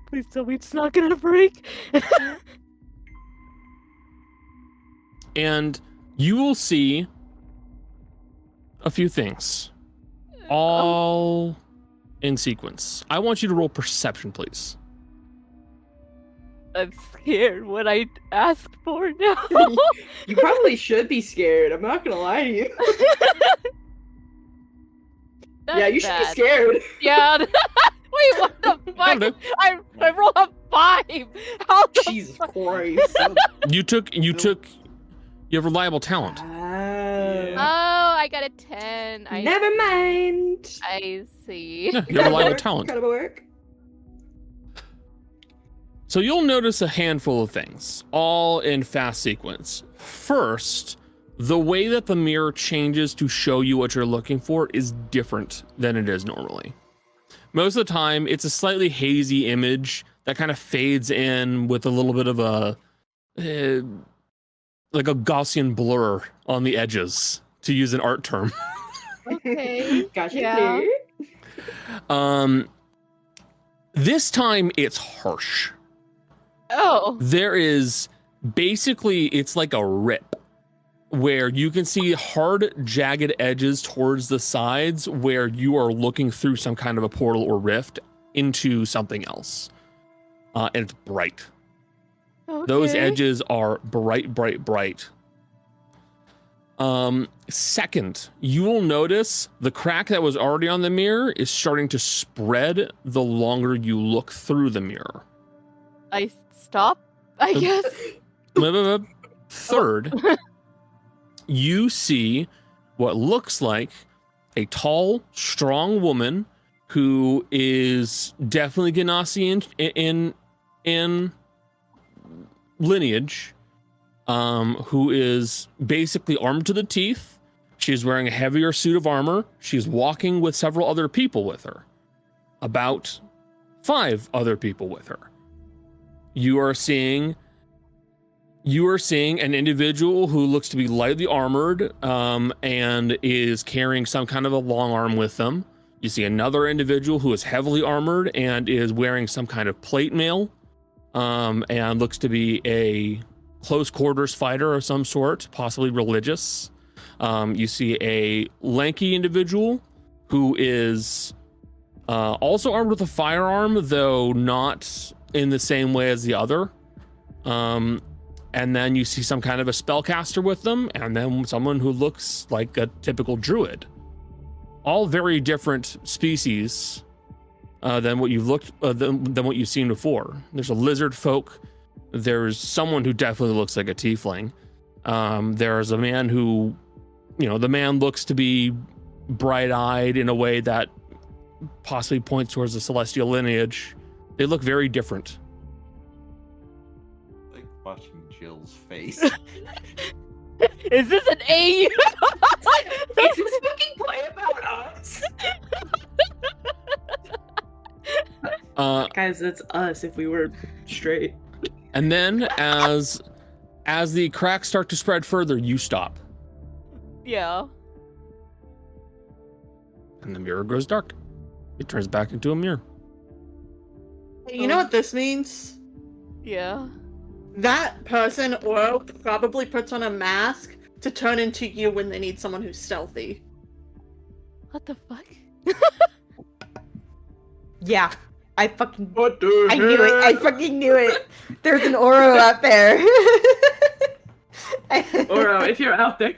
Please tell me it's not gonna break. And you will see a few things, all in sequence. I want you to roll perception, please. I'm scared what I asked for now. You probably should be scared. I'm not gonna lie to you. Yeah, you should be scared. Yeah. Wait, what the fuck? do. I rolled a 5. How the Jesus Christ. You have reliable talent. Oh, I got a 10. Never mind. I see. Yeah, you have reliable talent. Gotta work. So you'll notice a handful of things, all in fast sequence. First, the way that the mirror changes to show you what you're looking for is different than it is normally. Most of the time, it's a slightly hazy image that kind of fades in with a little bit of a like a Gaussian blur on the edges, to use an art term. Okay. Gotcha. Yeah. This time it's harsh. Oh. There is basically, it's like a rip where you can see hard, jagged edges towards the sides where you are looking through some kind of a portal or rift into something else. And it's bright. Okay. Those edges are bright, bright, bright. Second, you will notice the crack that was already on the mirror is starting to spread the longer you look through the mirror. I stop, I guess. Third, you see what looks like a tall, strong woman who is definitely Ganassi in lineage, who is basically armed to the teeth. She's wearing a heavier suit of armor. She's walking with several other people with her. About 5 other people with her. You are seeing an individual who looks to be lightly armored, and is carrying some kind of a long arm with them. You see another individual who is heavily armored and is wearing some kind of plate mail, and looks to be a close quarters fighter of some sort, possibly religious. You see a lanky individual who is also armed with a firearm, though not in the same way as the other. And then you see some kind of a spellcaster with them, and then someone who looks like a typical druid. All very different species than what you've than what you've seen before. There's a lizard folk. There's someone who definitely looks like a tiefling. There's a man who, the man looks to be bright-eyed in a way that possibly points towards the celestial lineage. They look very different. Like watching Jill's face. Is this an AU? Is this fucking play about us? Guys, that's us if we were straight. And then as the cracks start to spread further, you stop. Yeah. And the mirror goes dark. It turns back into a mirror. Hey, you know what this means? Yeah. That person or probably puts on a mask to turn into you when they need someone who's stealthy. What the fuck? Yeah. I fucking What the I knew it. I fucking knew it. There's an Oro out there. Oro, if you're out there,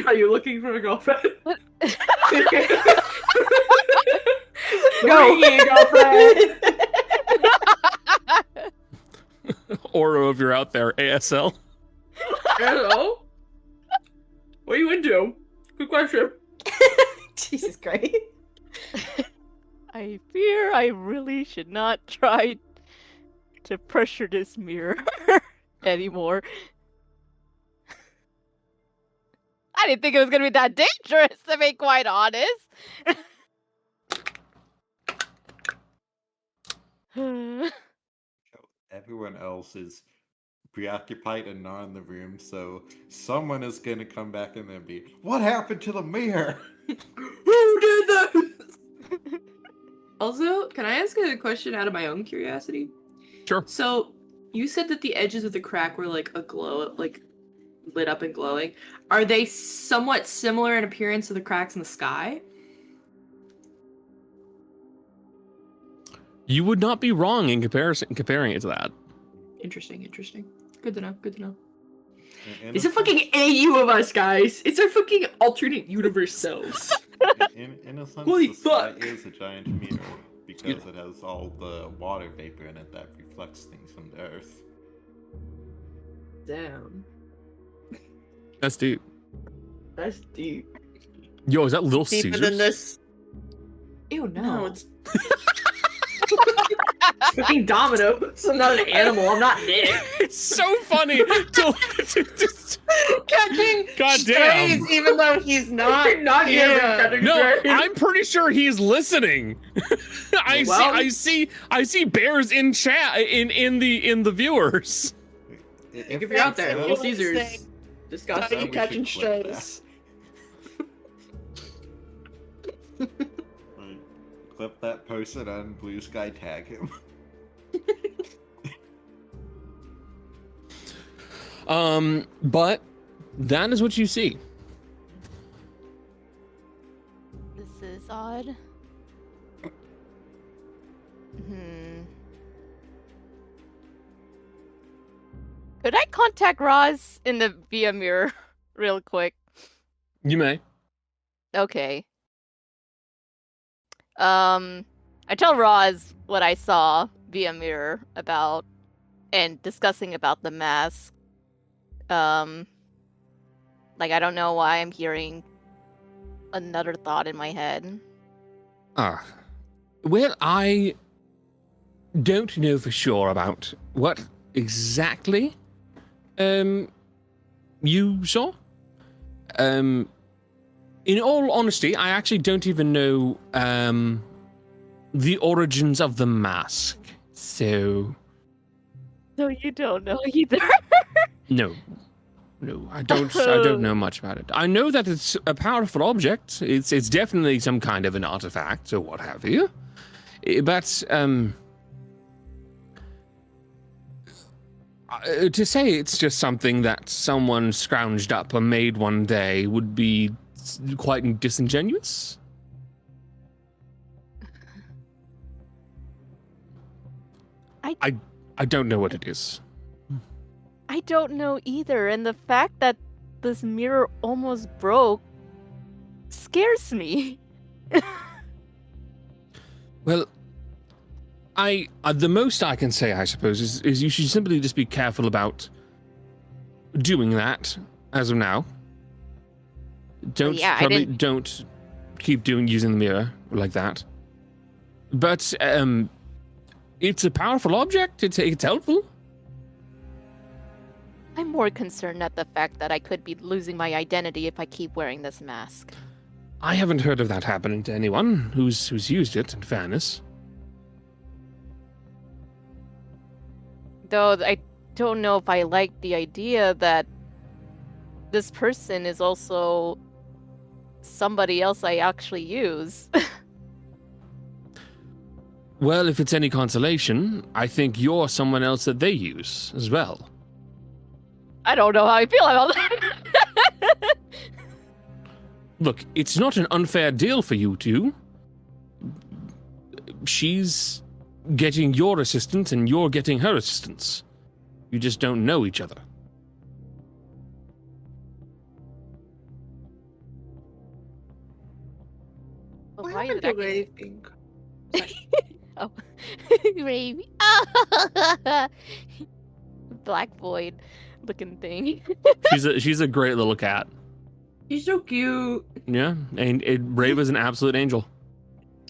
are you looking for a girlfriend? What? Bring your girlfriend. Oro, if you're out there, ASL. Hello. What are you into? Good question. Jesus Christ. I fear I really should not try to pressure this mirror anymore. I didn't think it was gonna be that dangerous, to be quite honest. Everyone else is preoccupied and not in the room, so someone is gonna come back in there and be, what happened to the mirror? Who did that? Also, can I ask a question out of my own curiosity? Sure. So, you said that the edges of the crack were like a glow, like lit up and glowing. Are they somewhat similar in appearance to the cracks in the sky? You would not be wrong in comparing it to that. Interesting. Good to know. In It's a fucking AU of us, guys. It's our fucking alternate universe selves. In a sense, Holy the sky fuck. is a giant mirror because it has all the water vapor in it that reflects things from the earth. Damn. That's deep. That's deep. Yo, is that Little Deeper Caesars? than this. Ew, no. No, it's It's fucking Domino. So I'm not an animal. I'm not Nick. It's so funny to Catching Goddamn. strays, even though he's not. Not here, here. catching No, strays. I'm pretty sure he's listening. Well- I see bears in chat in the viewers. If you're out there, Little Caesars, How discuss are you we should catching clip strays? Right. Clip that, post it on Blue Sky, tag him. But that is what you see. This is odd. Could I contact Roz in the via mirror real quick? You may. Okay. I tell Roz what I saw via mirror about and discussing about the mask. Like I don't know why I'm hearing another thought in my head. Well, I don't know for sure about what exactly you saw. In all honesty, I actually don't even know the origins of the mask. So No, you don't know either. no, I don't know much about it. I know that it's a powerful object. It's definitely some kind of an artifact or what have you. But to say it's just something that someone scrounged up or made one day would be quite disingenuous. I don't know what it is. I don't know either, and the fact that this mirror almost broke scares me. Well, the most I can say, I suppose, is you should simply just be careful about doing that as of now. Don't don't keep using the mirror like that. But it's a powerful object. It's helpful. I'm more concerned at the fact that I could be losing my identity if I keep wearing this mask. I haven't heard of that happening to anyone who's used it, in fairness. Though I don't know if I like the idea that this person is also somebody else I actually use. Well, if it's any consolation, I think you're someone else that they use as well. I don't know how I feel about that. Look, it's not an unfair deal for you two. She's getting your assistance and you're getting her assistance. You just don't know each other. Well, What why is happened it to actually... raving? Oh. Ravy. Black void looking thing. She's a great little cat. He's so cute. Yeah, and Rave is an absolute angel.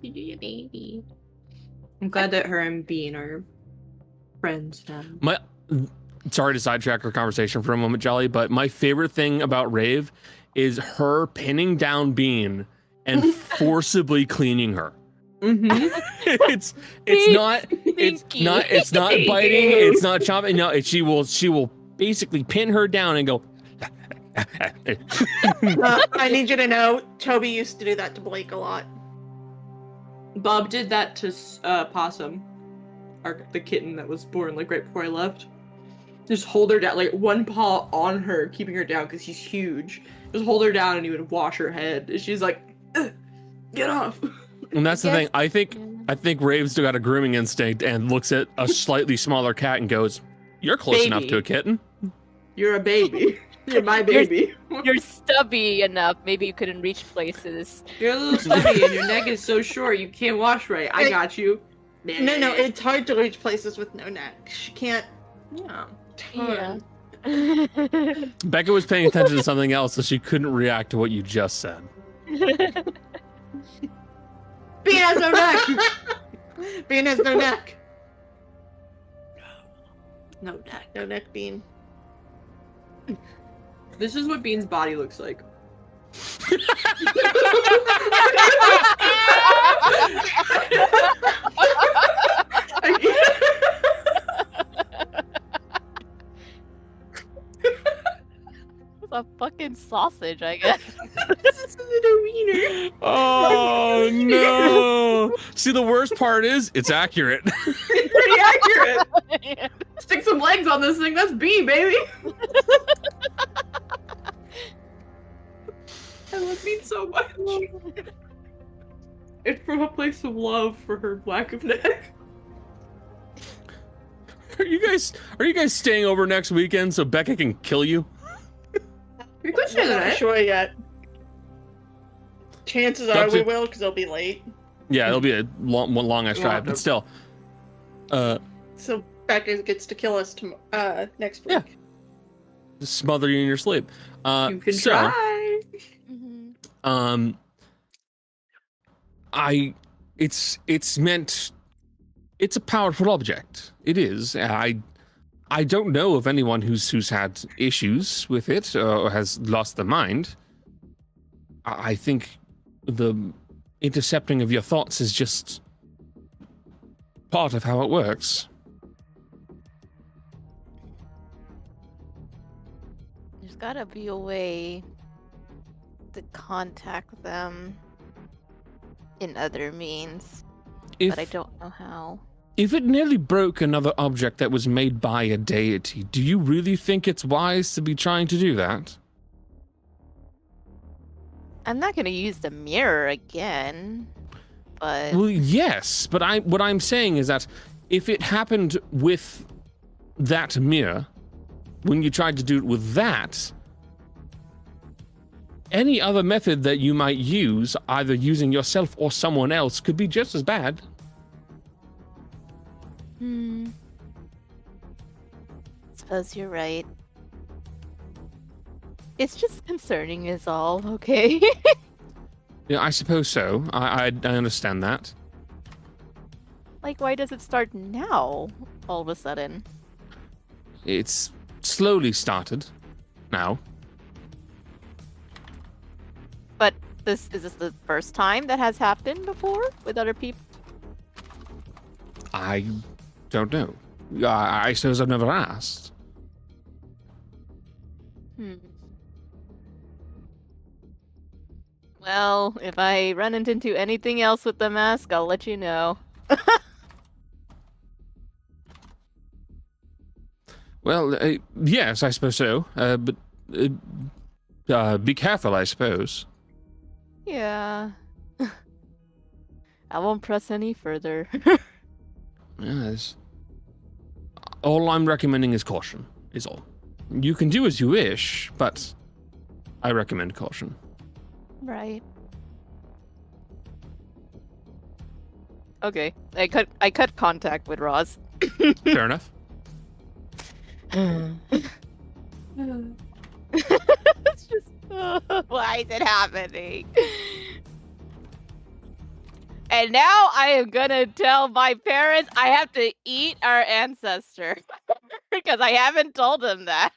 Baby. I'm glad that her and Bean are friends now. Sorry to sidetrack our conversation for a moment, Jolly, but my favorite thing about Rave is her pinning down Bean and forcibly cleaning her. Mm-hmm. it's not biting, it's not chopping. No, she will basically pin her down and go. I need you to know, Toby used to do that to Blake a lot. Bob did that to Possum, the kitten that was born like right before I left. Just hold her down, like one paw on her, keeping her down because she's huge. Just hold her down and he would wash her head. And she's like, get off. And that's the thing. I think Rave's still got a grooming instinct and looks at a slightly smaller cat and goes, "You're close enough to a kitten. You're a baby. You're my baby. You're stubby enough. Maybe you couldn't reach places. You're a little stubby and your neck is so short you can't wash right. I got you." No, it's hard to reach places with no neck. She can't. Yeah. Turn. Yeah. Becca was paying attention to something else, so she couldn't react to what you just said. Bean has no neck. Bean has no neck. No neck. No neck, Bean. This is what Bean's body looks like. It's a fucking sausage, I guess. This is a wiener. Oh no! See, the worst part is it's accurate. It's pretty accurate. Stick some legs on this thing. That's Bean, baby. I love Bean so much. It's from a place of love for her lack of neck. Are you guys staying over next weekend so Becca can kill you? We could say I'm not that. sure yet. Chances Up are we to- will, because it'll be late. Yeah, it'll be a long ass drive, but still. So Becca gets to kill us next week. Yeah. Just smother you in your sleep. You can so, try. Mhm. It's a powerful object. It is. I don't know of anyone who's had issues with it or has lost their mind. I think the intercepting of your thoughts is just part of how it works. There's gotta be a way to contact them in other means, but I don't know how. If it nearly broke another object that was made by a deity, do you really think it's wise to be trying to do that? I'm not gonna use the mirror again, but Well, yes, but what I'm saying is that if it happened with that mirror, when you tried to do it with that, any other method that you might use, either using yourself or someone else, could be just as bad. suppose you're right. It's just concerning is all, okay? Yeah, I suppose so. I understand that. Like, why does it start now, all of a sudden? It's slowly started now. But is this the first time that has happened before with other people? I don't know. I suppose I've never asked. Well, if I run into anything else with the mask, I'll let you know. Well, yes, I suppose so. But be careful, I suppose. Yeah. I won't press any further. Yes. All I'm recommending is caution, is all. You can do as you wish, but I recommend caution. Right. Okay. I cut contact with Roz. Fair enough. It's just why is it happening? And now I am gonna tell my parents I have to eat our ancestor because I haven't told them that.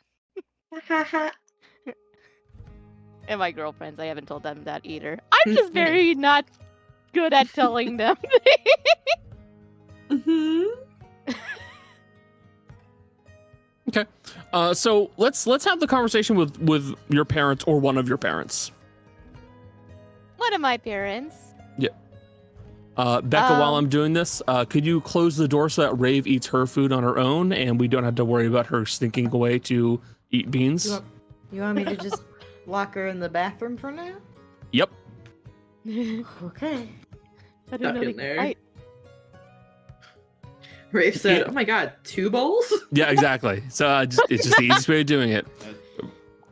And my girlfriends, I haven't told them that either. I'm just very not good at telling them. Okay. So let's have the conversation with your parents or one of your parents. One of my parents. Becca, while I'm doing this, could you close the door so that Rave eats her food on her own and we don't have to worry about her sneaking away to eat beans? You want me to just lock her in the bathroom for now? Yep. Okay. I didn't know Stuck they in could there. fight. Rafe said, "Oh my god, 2 bowls?" Yeah, exactly. So it's just the easiest way of doing it.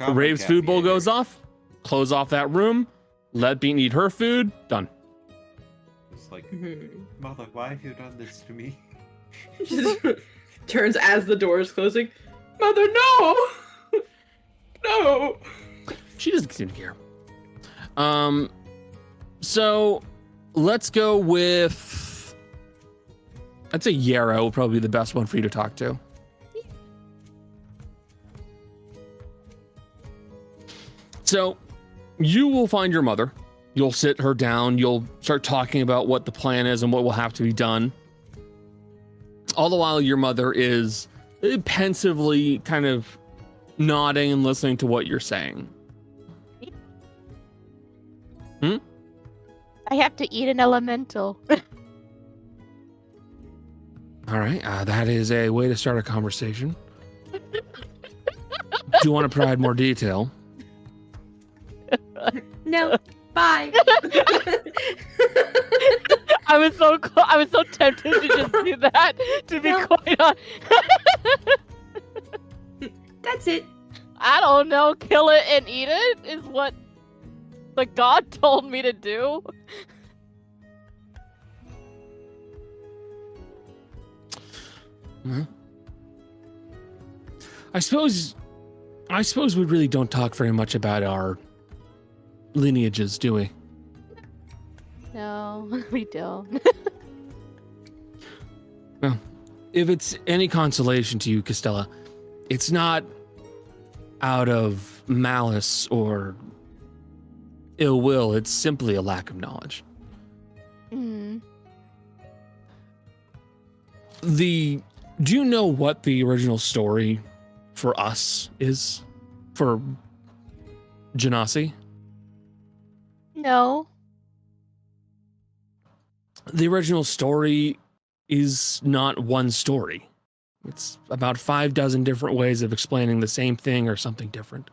Rave's food bowl goes off, close off that room, let Bean eat her food, done. It's like, Mother, why have you done this to me? Just turns as the door is closing. Mother, no! No! She doesn't seem to care. So let's go with, I'd say Yarrow will probably be the best one for you to talk to. So you will find your mother. You'll sit her down. You'll start talking about what the plan is and what will have to be done. All the while, your mother is pensively kind of nodding and listening to what you're saying. I have to eat an elemental. All right, that is a way to start a conversation. Do you want to provide more detail? No. Bye. I was so tempted to just do that. To be No. quite honest, That's it. I don't know. Kill it and eat it is what the god told me to do. Well, I suppose we really don't talk very much about our lineages, do we? No, we don't. Well, if it's any consolation to you, Costella, it's not out of malice or ill will. It's simply a lack of knowledge. Mm. Do you know what the original story for us is? For Genasi? No. The original story is not one story. It's about 5 dozen different ways of explaining the same thing or something different.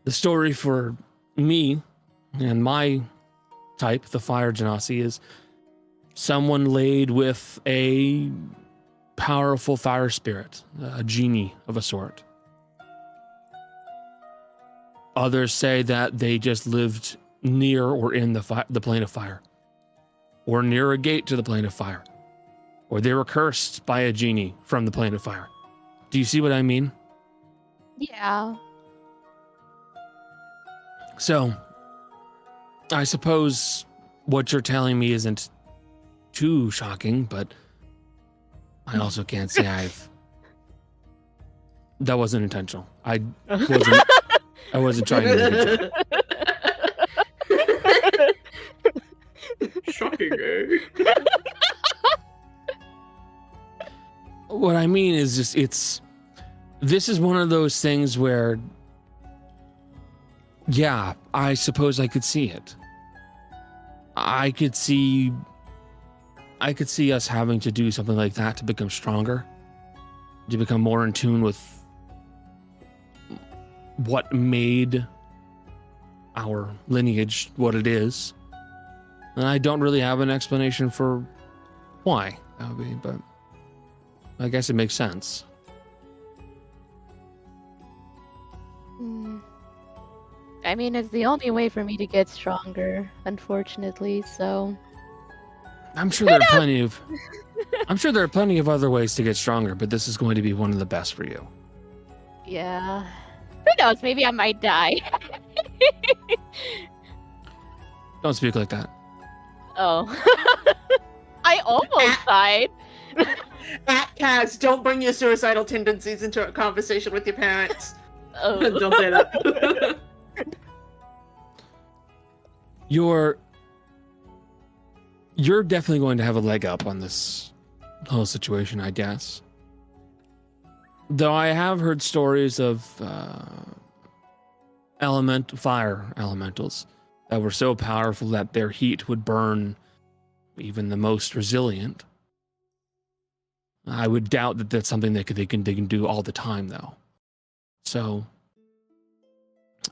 The story for me and my type, the Fire Genasi, is someone laid with a powerful fire spirit, a genie of a sort. Others say that they just lived near or in the plane of fire, or near a gate to the plane of fire, or they were cursed by a genie from the plane of fire. Do you see what I mean? Yeah. So, I suppose what you're telling me isn't too shocking, but I also can't say that wasn't intentional. I wasn't trying to Shocking, eh? What I mean is just this is one of those things where, yeah, I suppose I could see it. I could see us having to do something like that to become stronger, to become more in tune with what made our lineage what it is. And I don't really have an explanation for why that would be, but I guess it makes sense. Mm. I mean, it's the only way for me to get stronger, unfortunately, so... I'm sure there are plenty of other ways to get stronger, but this is going to be one of the best for you. Yeah. Who knows? Maybe I might die. Don't speak like that. Oh. I almost died. Kaz, don't bring your suicidal tendencies into a conversation with your parents. Oh. Don't say that. You're definitely going to have a leg up on this whole situation, I guess. Though I have heard stories of fire elementals that were so powerful that their heat would burn even the most resilient. I would doubt that that's something they can do all the time, though. So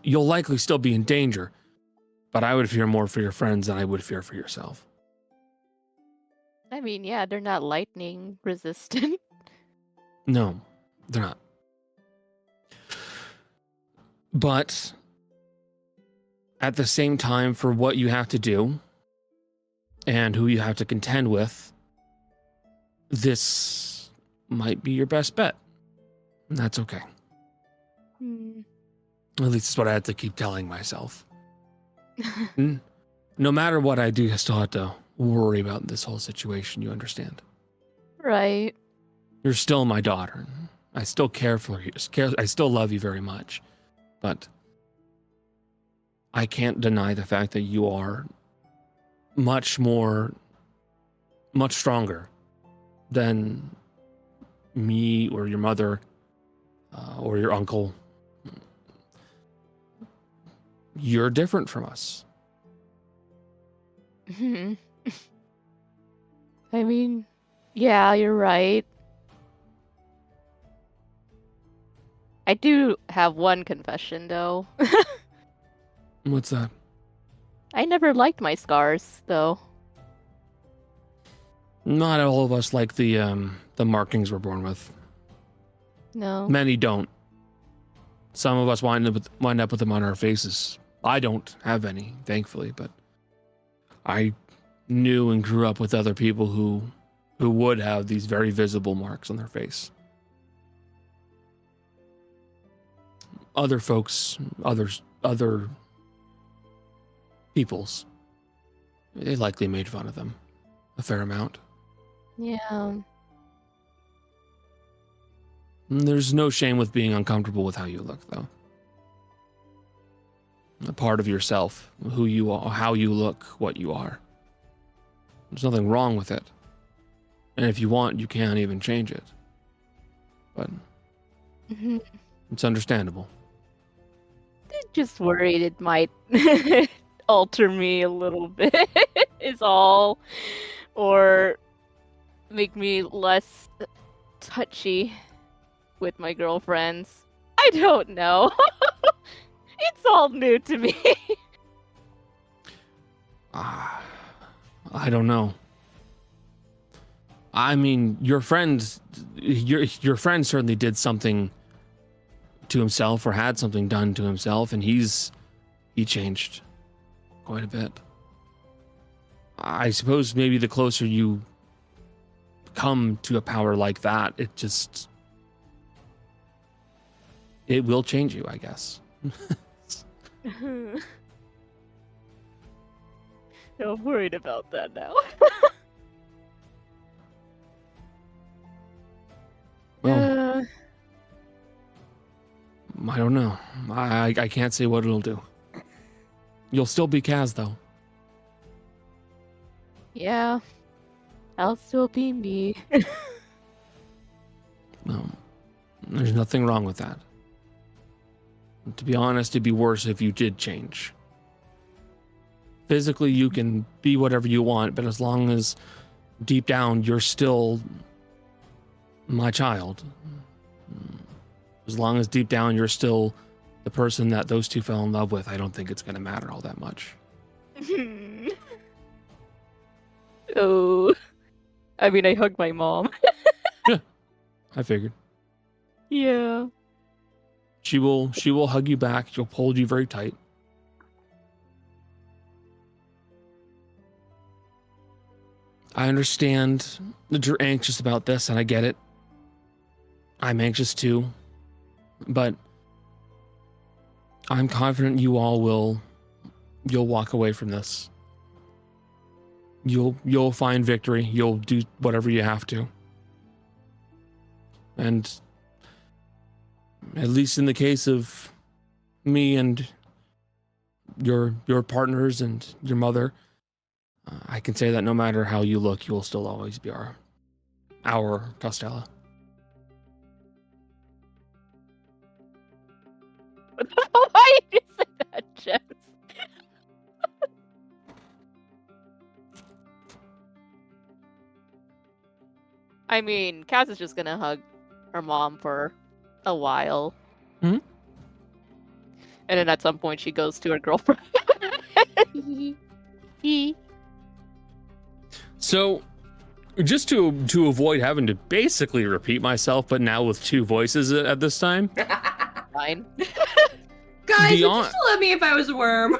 you'll likely still be in danger, but I would fear more for your friends than I would fear for yourself. I mean, yeah, they're not lightning resistant. No, they're not. But at the same time, for what you have to do and who you have to contend with, this might be your best bet. And that's okay. At least it's what I have to keep telling myself. No matter what I do, I still have to worry about this whole situation, you understand? Right. You're still my daughter. I still care for you. I still love you very much. But I can't deny the fact that you are much stronger than me or your mother or your uncle. You're different from us. I mean, yeah, you're right. I do have one confession, though. What's that? I never liked my scars, though. Not all of us like the markings we're born with. No. Many don't. Some of us wind up with them on our faces. I don't have any, thankfully, but I knew and grew up with other people who would have these very visible marks on their face. Other folks, other peoples, they likely made fun of them a fair amount. Yeah. There's no shame with being uncomfortable with how you look, though. A part of yourself, who you are, how you look, what you are. There's nothing wrong with it. And if you want, you can't even change it. But it's understandable. Just worried it might alter me a little bit, is all. Or make me less touchy with my girlfriends. I don't know. It's all new to me. I don't know. I mean, your friend certainly did something to himself or had something done to himself, and he changed quite a bit. I suppose maybe the closer you come to a power like that, it will change you, I guess. I'm worried about that now. Well, I don't know. I can't say what it'll do. You'll still be Kaz, though. Yeah, I'll still be me. No, there's nothing wrong with that. To be honest, it'd be worse if you did change. Physically, you can be whatever you want, but as long as deep down you're still my child, as long as deep down you're still the person that those two fell in love with, I don't think it's going to matter all that much. Oh, I mean, I hugged my mom. Yeah, I figured. Yeah. She will hug you back. She'll hold you very tight. I understand that you're anxious about this, and I get it. I'm anxious too, but I'm confident you'll walk away from this. You'll find victory. You'll do whatever you have to. And at least in the case of me and your partners and your mother, I can say that no matter how you look, you will still always be our Costella. Why did you say that, Jess? I mean, Kaz is just gonna hug her mom for a while. Hmm? And then at some point she goes to her girlfriend. So, just to avoid having to basically repeat myself, but now with two voices at this time. Fine. Guys, would you Beyond- still love me if I was a worm?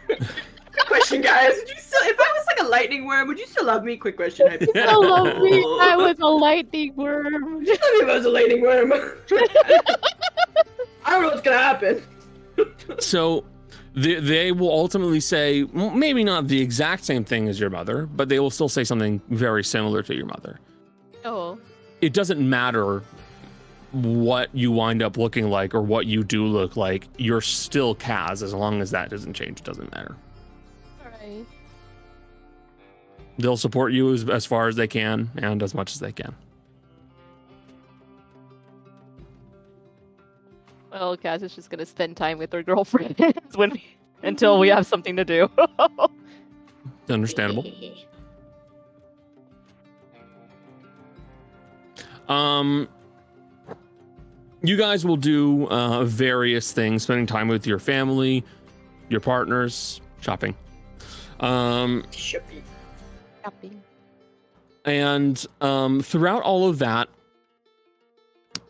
Quick question, guys. Would you still, if I was like a lightning worm, would you still love me? Quick question. I love me. I was a lightning worm. Would you love me if I was a lightning worm? I don't know what's gonna happen. So, they will ultimately say, well, maybe not the exact same thing as your mother, but they will still say something very similar to your mother. Oh. It doesn't matter what you wind up looking like or what you do look like, you're still Kaz. As long as that doesn't change, it doesn't matter. Alright. They'll support you as far as they can and as much as they can. Well, Kaz is just gonna spend time with her girlfriend until we have something to do. Understandable. You guys will do various things, spending time with your family, your partners, shopping. Shopping. Shopping. And throughout all of that,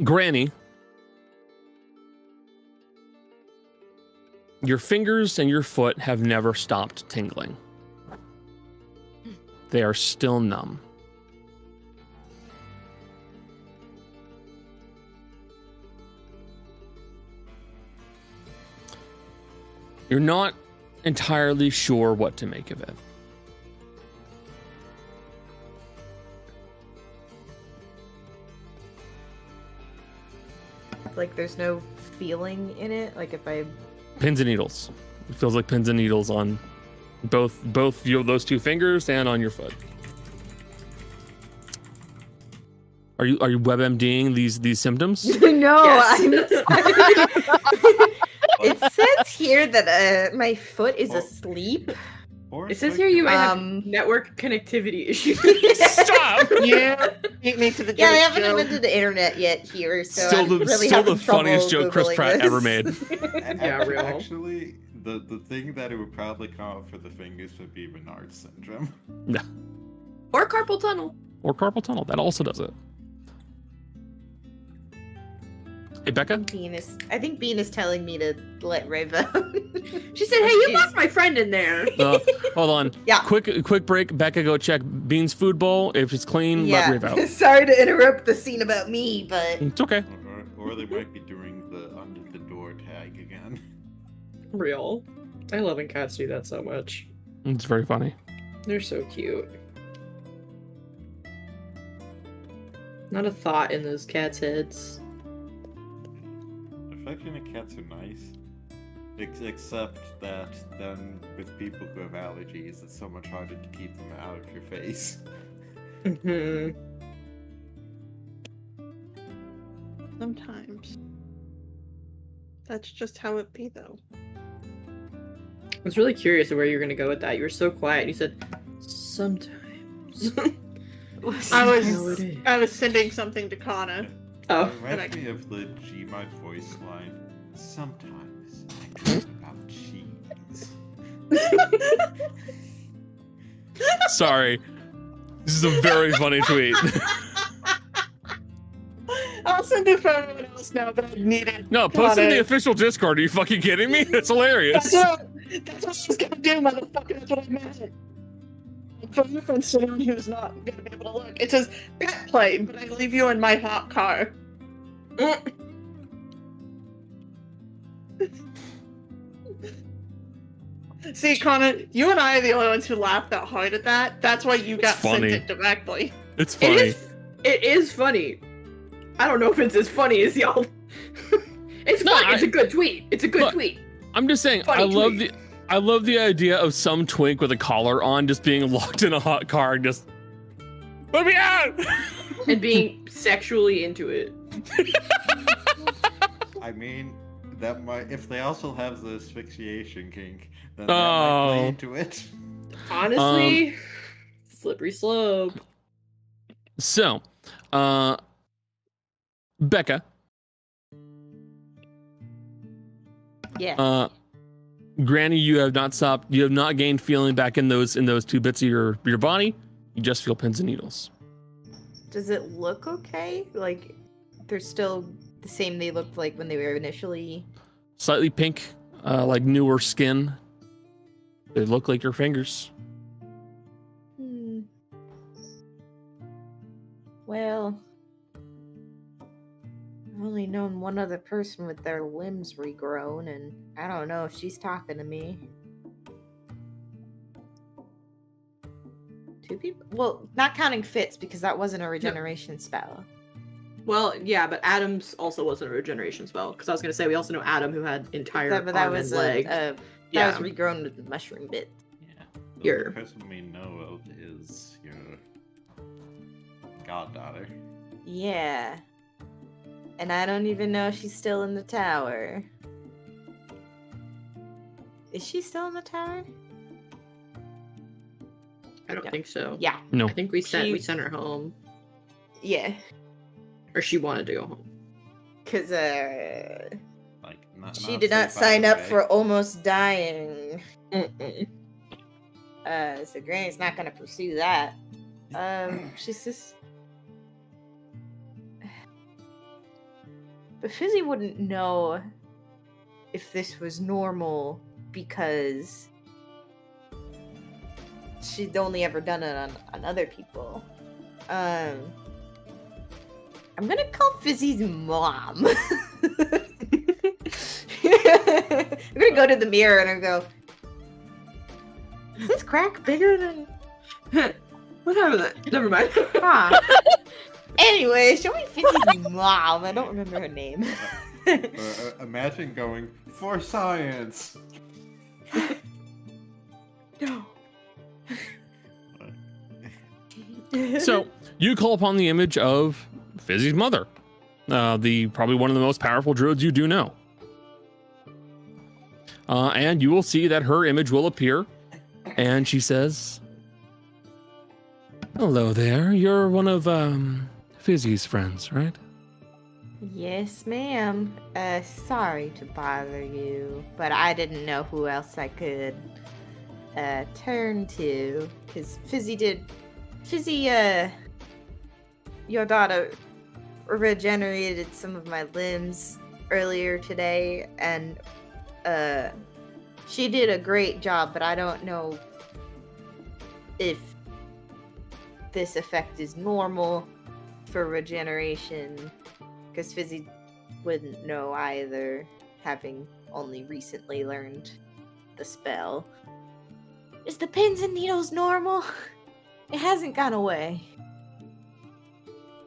Granny, your fingers and your foot have never stopped tingling. They are still numb. You're not entirely sure what to make of it. Like there's no feeling in it. Like if I Pins and needles. It feels like pins and needles on both those two fingers and on your foot. Are you WebMDing these symptoms? no, Yes. It says here that my foot is asleep. Or It says like here you might have Um, network connectivity issues. Stop! Yeah, beat me to the Yeah, I joke, haven't Joe. invented the internet yet here, so Still I'm the- really still the having trouble funniest joke Chris Googling Pratt this. ever made. Yeah, real. Actually, the thing that it would probably come up for the fingers would be Menard's syndrome. Or carpal tunnel. Or carpal tunnel. That also does it. Hey, Becca? I think Bean is telling me to let Reva. She said, "Hey, you Jeez. left my friend in there." Hold on. Yeah. Quick break. Becca, go check Bean's food bowl. If it's clean, let Riv out. Sorry to interrupt the scene about me, but It's okay. Or they might be doing the under the door tag again. Real. I love when cats do that so much. It's very funny. They're so cute. Not a thought in those cats' heads. Affectionate cats are nice. Except that then with people who have allergies, it's so much harder to keep them out of your face. Mm-hmm. Sometimes. That's just how it be, though. I was really curious of where you were gonna go with that. You were so quiet. You said, "Sometimes." I was sending something to Kana. Oh. It reminds me of the Gmod voice line. Sometimes I dream about cheese. Sorry. This is a very funny tweet. I'll send it for everyone else now that I need it. No, post it in the Kana. official Discord. Are you fucking kidding me? That's hilarious. That's what I was gonna do, motherfucker. That's what I meant. For you from someone who's not gonna be able to look, it says pet play, but I leave you in my hot car. See, Connor, you and I are the only ones who laughed that hard at that. That's why you got sent funny. it directly. It's funny. It is funny. I don't know if it's as funny as y'all. It's No, fun. It's a good tweet. It's a good Look, tweet. I'm just saying, Funny tweet. I love the idea of some twink with a collar on just being locked in a hot car and just let me out. And being sexually into it. I mean, that might if they also have the asphyxiation kink, then that might Oh. play into it. Honestly, slippery slope. So, Becca, yeah. Granny, you have not stopped. You have not gained feeling back in those two bits of your body. You just feel pins and needles. Does it look okay? Like they're still the same they looked like when they were initially. Slightly pink, like newer skin. They look like your fingers. Well, I've only known one other person with their limbs regrown, and I don't know if she's talking to me. 2 people? Well, not counting Fitz because that wasn't a regeneration spell. Well, yeah, but Adam's also wasn't a regeneration spell. Because I was going to say, we also know Adam who had entire But arm and leg. that Yeah. was regrown with the mushroom bit. Yeah. The Your- only person we know of is your goddaughter. Yeah. And I don't even know if she's still in the tower. Is she still in the tower? I don't think so. Yeah. No. I think we sent She- her home. Yeah. Or she wanted to go home. Because Like, not, she did not safe either sign up way. for almost dying. Mm-mm. So Granny's not gonna pursue that. She's just. But Fizzy wouldn't know if this was normal because she'd only ever done it on other people. I'm gonna call Fizzy's mom. I'm gonna go to the mirror and I go, is this crack bigger than... What happened to that? Never mind. Huh. Anyway, show me Fizzy's mom. I don't remember her name. Imagine going for science. No. So you call upon the image of Fizzy's mother, the probably one of the most powerful druids you do know, and you will see that her image will appear, and she says, "Hello there. You're one of Fizzy's friends, right?" Yes, ma'am. Sorry to bother you, but I didn't know who else I could turn to, because Fizzy, your daughter regenerated some of my limbs earlier today, and she did a great job, but I don't know if this effect is normal for regeneration, because Fizzy wouldn't know either, having only recently learned the spell. Is the pins and needles normal? It hasn't gone away.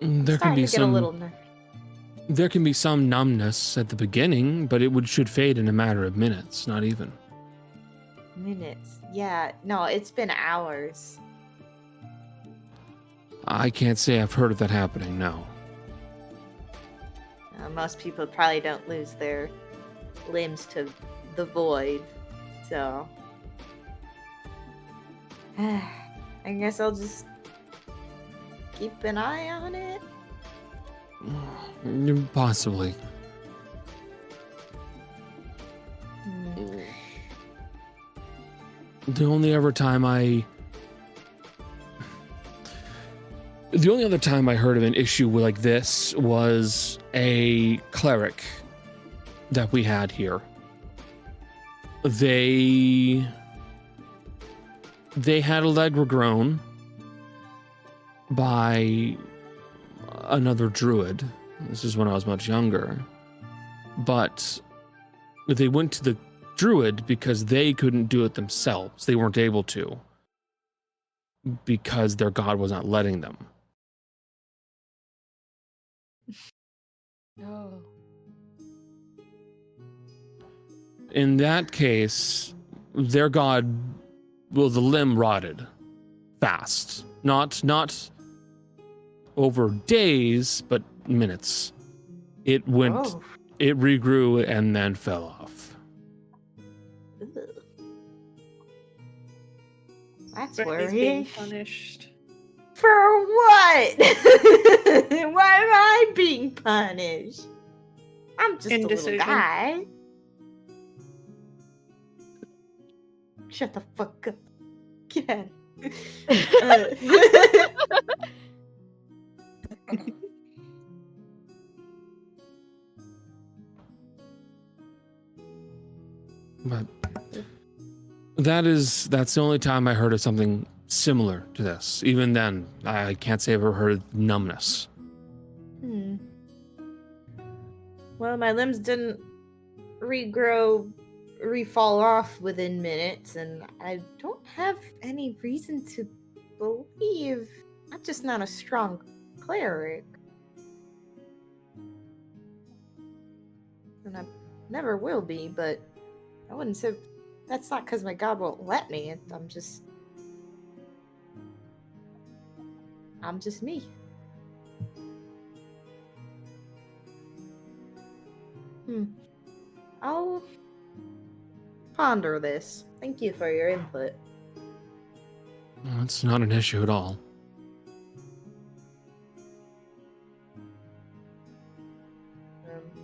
There can Starting be to get a some. little nervous. There can be some numbness at the beginning, but it should fade in a matter of minutes, not even. Minutes. Yeah, no, it's been hours. I can't say I've heard of that happening. No. Most people probably don't lose their limbs to the void, so I guess I'll just keep an eye on it. Possibly. Hmm. The only other time I heard of an issue like this was a cleric that we had here. They had a leg regrown by another druid. This is when I was much younger. But they went to the druid because they couldn't do it themselves. They weren't able to, because their god was not letting them. Oh. In that case, their god, well, the limb rotted fast. Not over days, but minutes. It Oh. regrew and then fell off. Ugh. That's Brandy's being worrying. punished. For what? Why am I being punished? I'm just a little Indecision. guy. Shut the fuck up. Get out. But that's the only time I heard of something similar to this. Even then, I can't say I've ever heard of numbness. Well, my limbs didn't re-fall off within minutes, and I don't have any reason to believe. I'm just not a strong cleric. and I never will be, but I wouldn't say that's not because my god won't let me. I'm just me. I'll ponder this. Thank you for your input. Well, it's not an issue at all.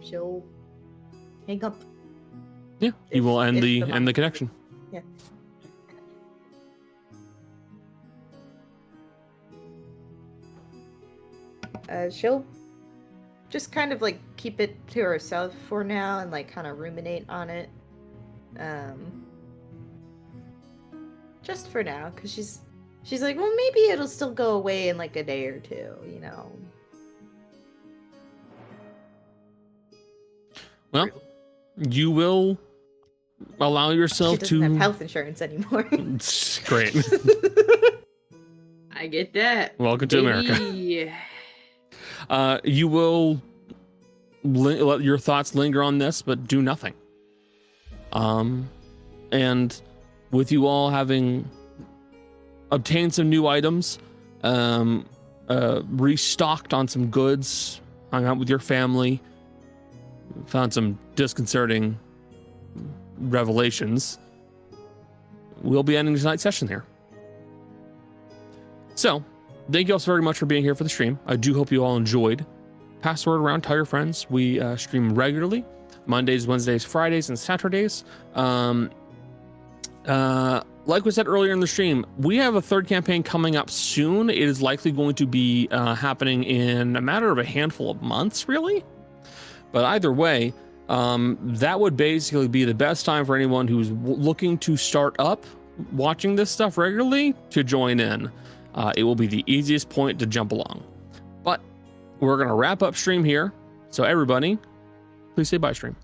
She'll hang up. Yeah, you will end if the the end the mic- connection. Yeah. She'll just kind of like keep it to herself for now and like kind of ruminate on it. Just for now, because she's like, well, maybe it'll still go away in like a day or two, you know. Well, you will allow She yourself doesn't to. have health insurance anymore. Great. I get that. Welcome to America. You will let your thoughts linger on this, but do nothing. And with you all having obtained some new items, restocked on some goods, hung out with your family, found some disconcerting revelations, we'll be ending tonight's session here. So, thank you all so very much for being here for the stream. I do hope you all enjoyed. Pass the word around, tell your friends. We stream regularly, Mondays, Wednesdays, Fridays, and Saturdays. Like we said earlier in the stream, we have a third campaign coming up soon. It is likely going to be happening in a matter of a handful of months, really. But either way, that would basically be the best time for anyone who's looking to start up watching this stuff regularly to join in. It will be the easiest point to jump along. But we're going to wrap up stream here. So everybody, please say bye, stream.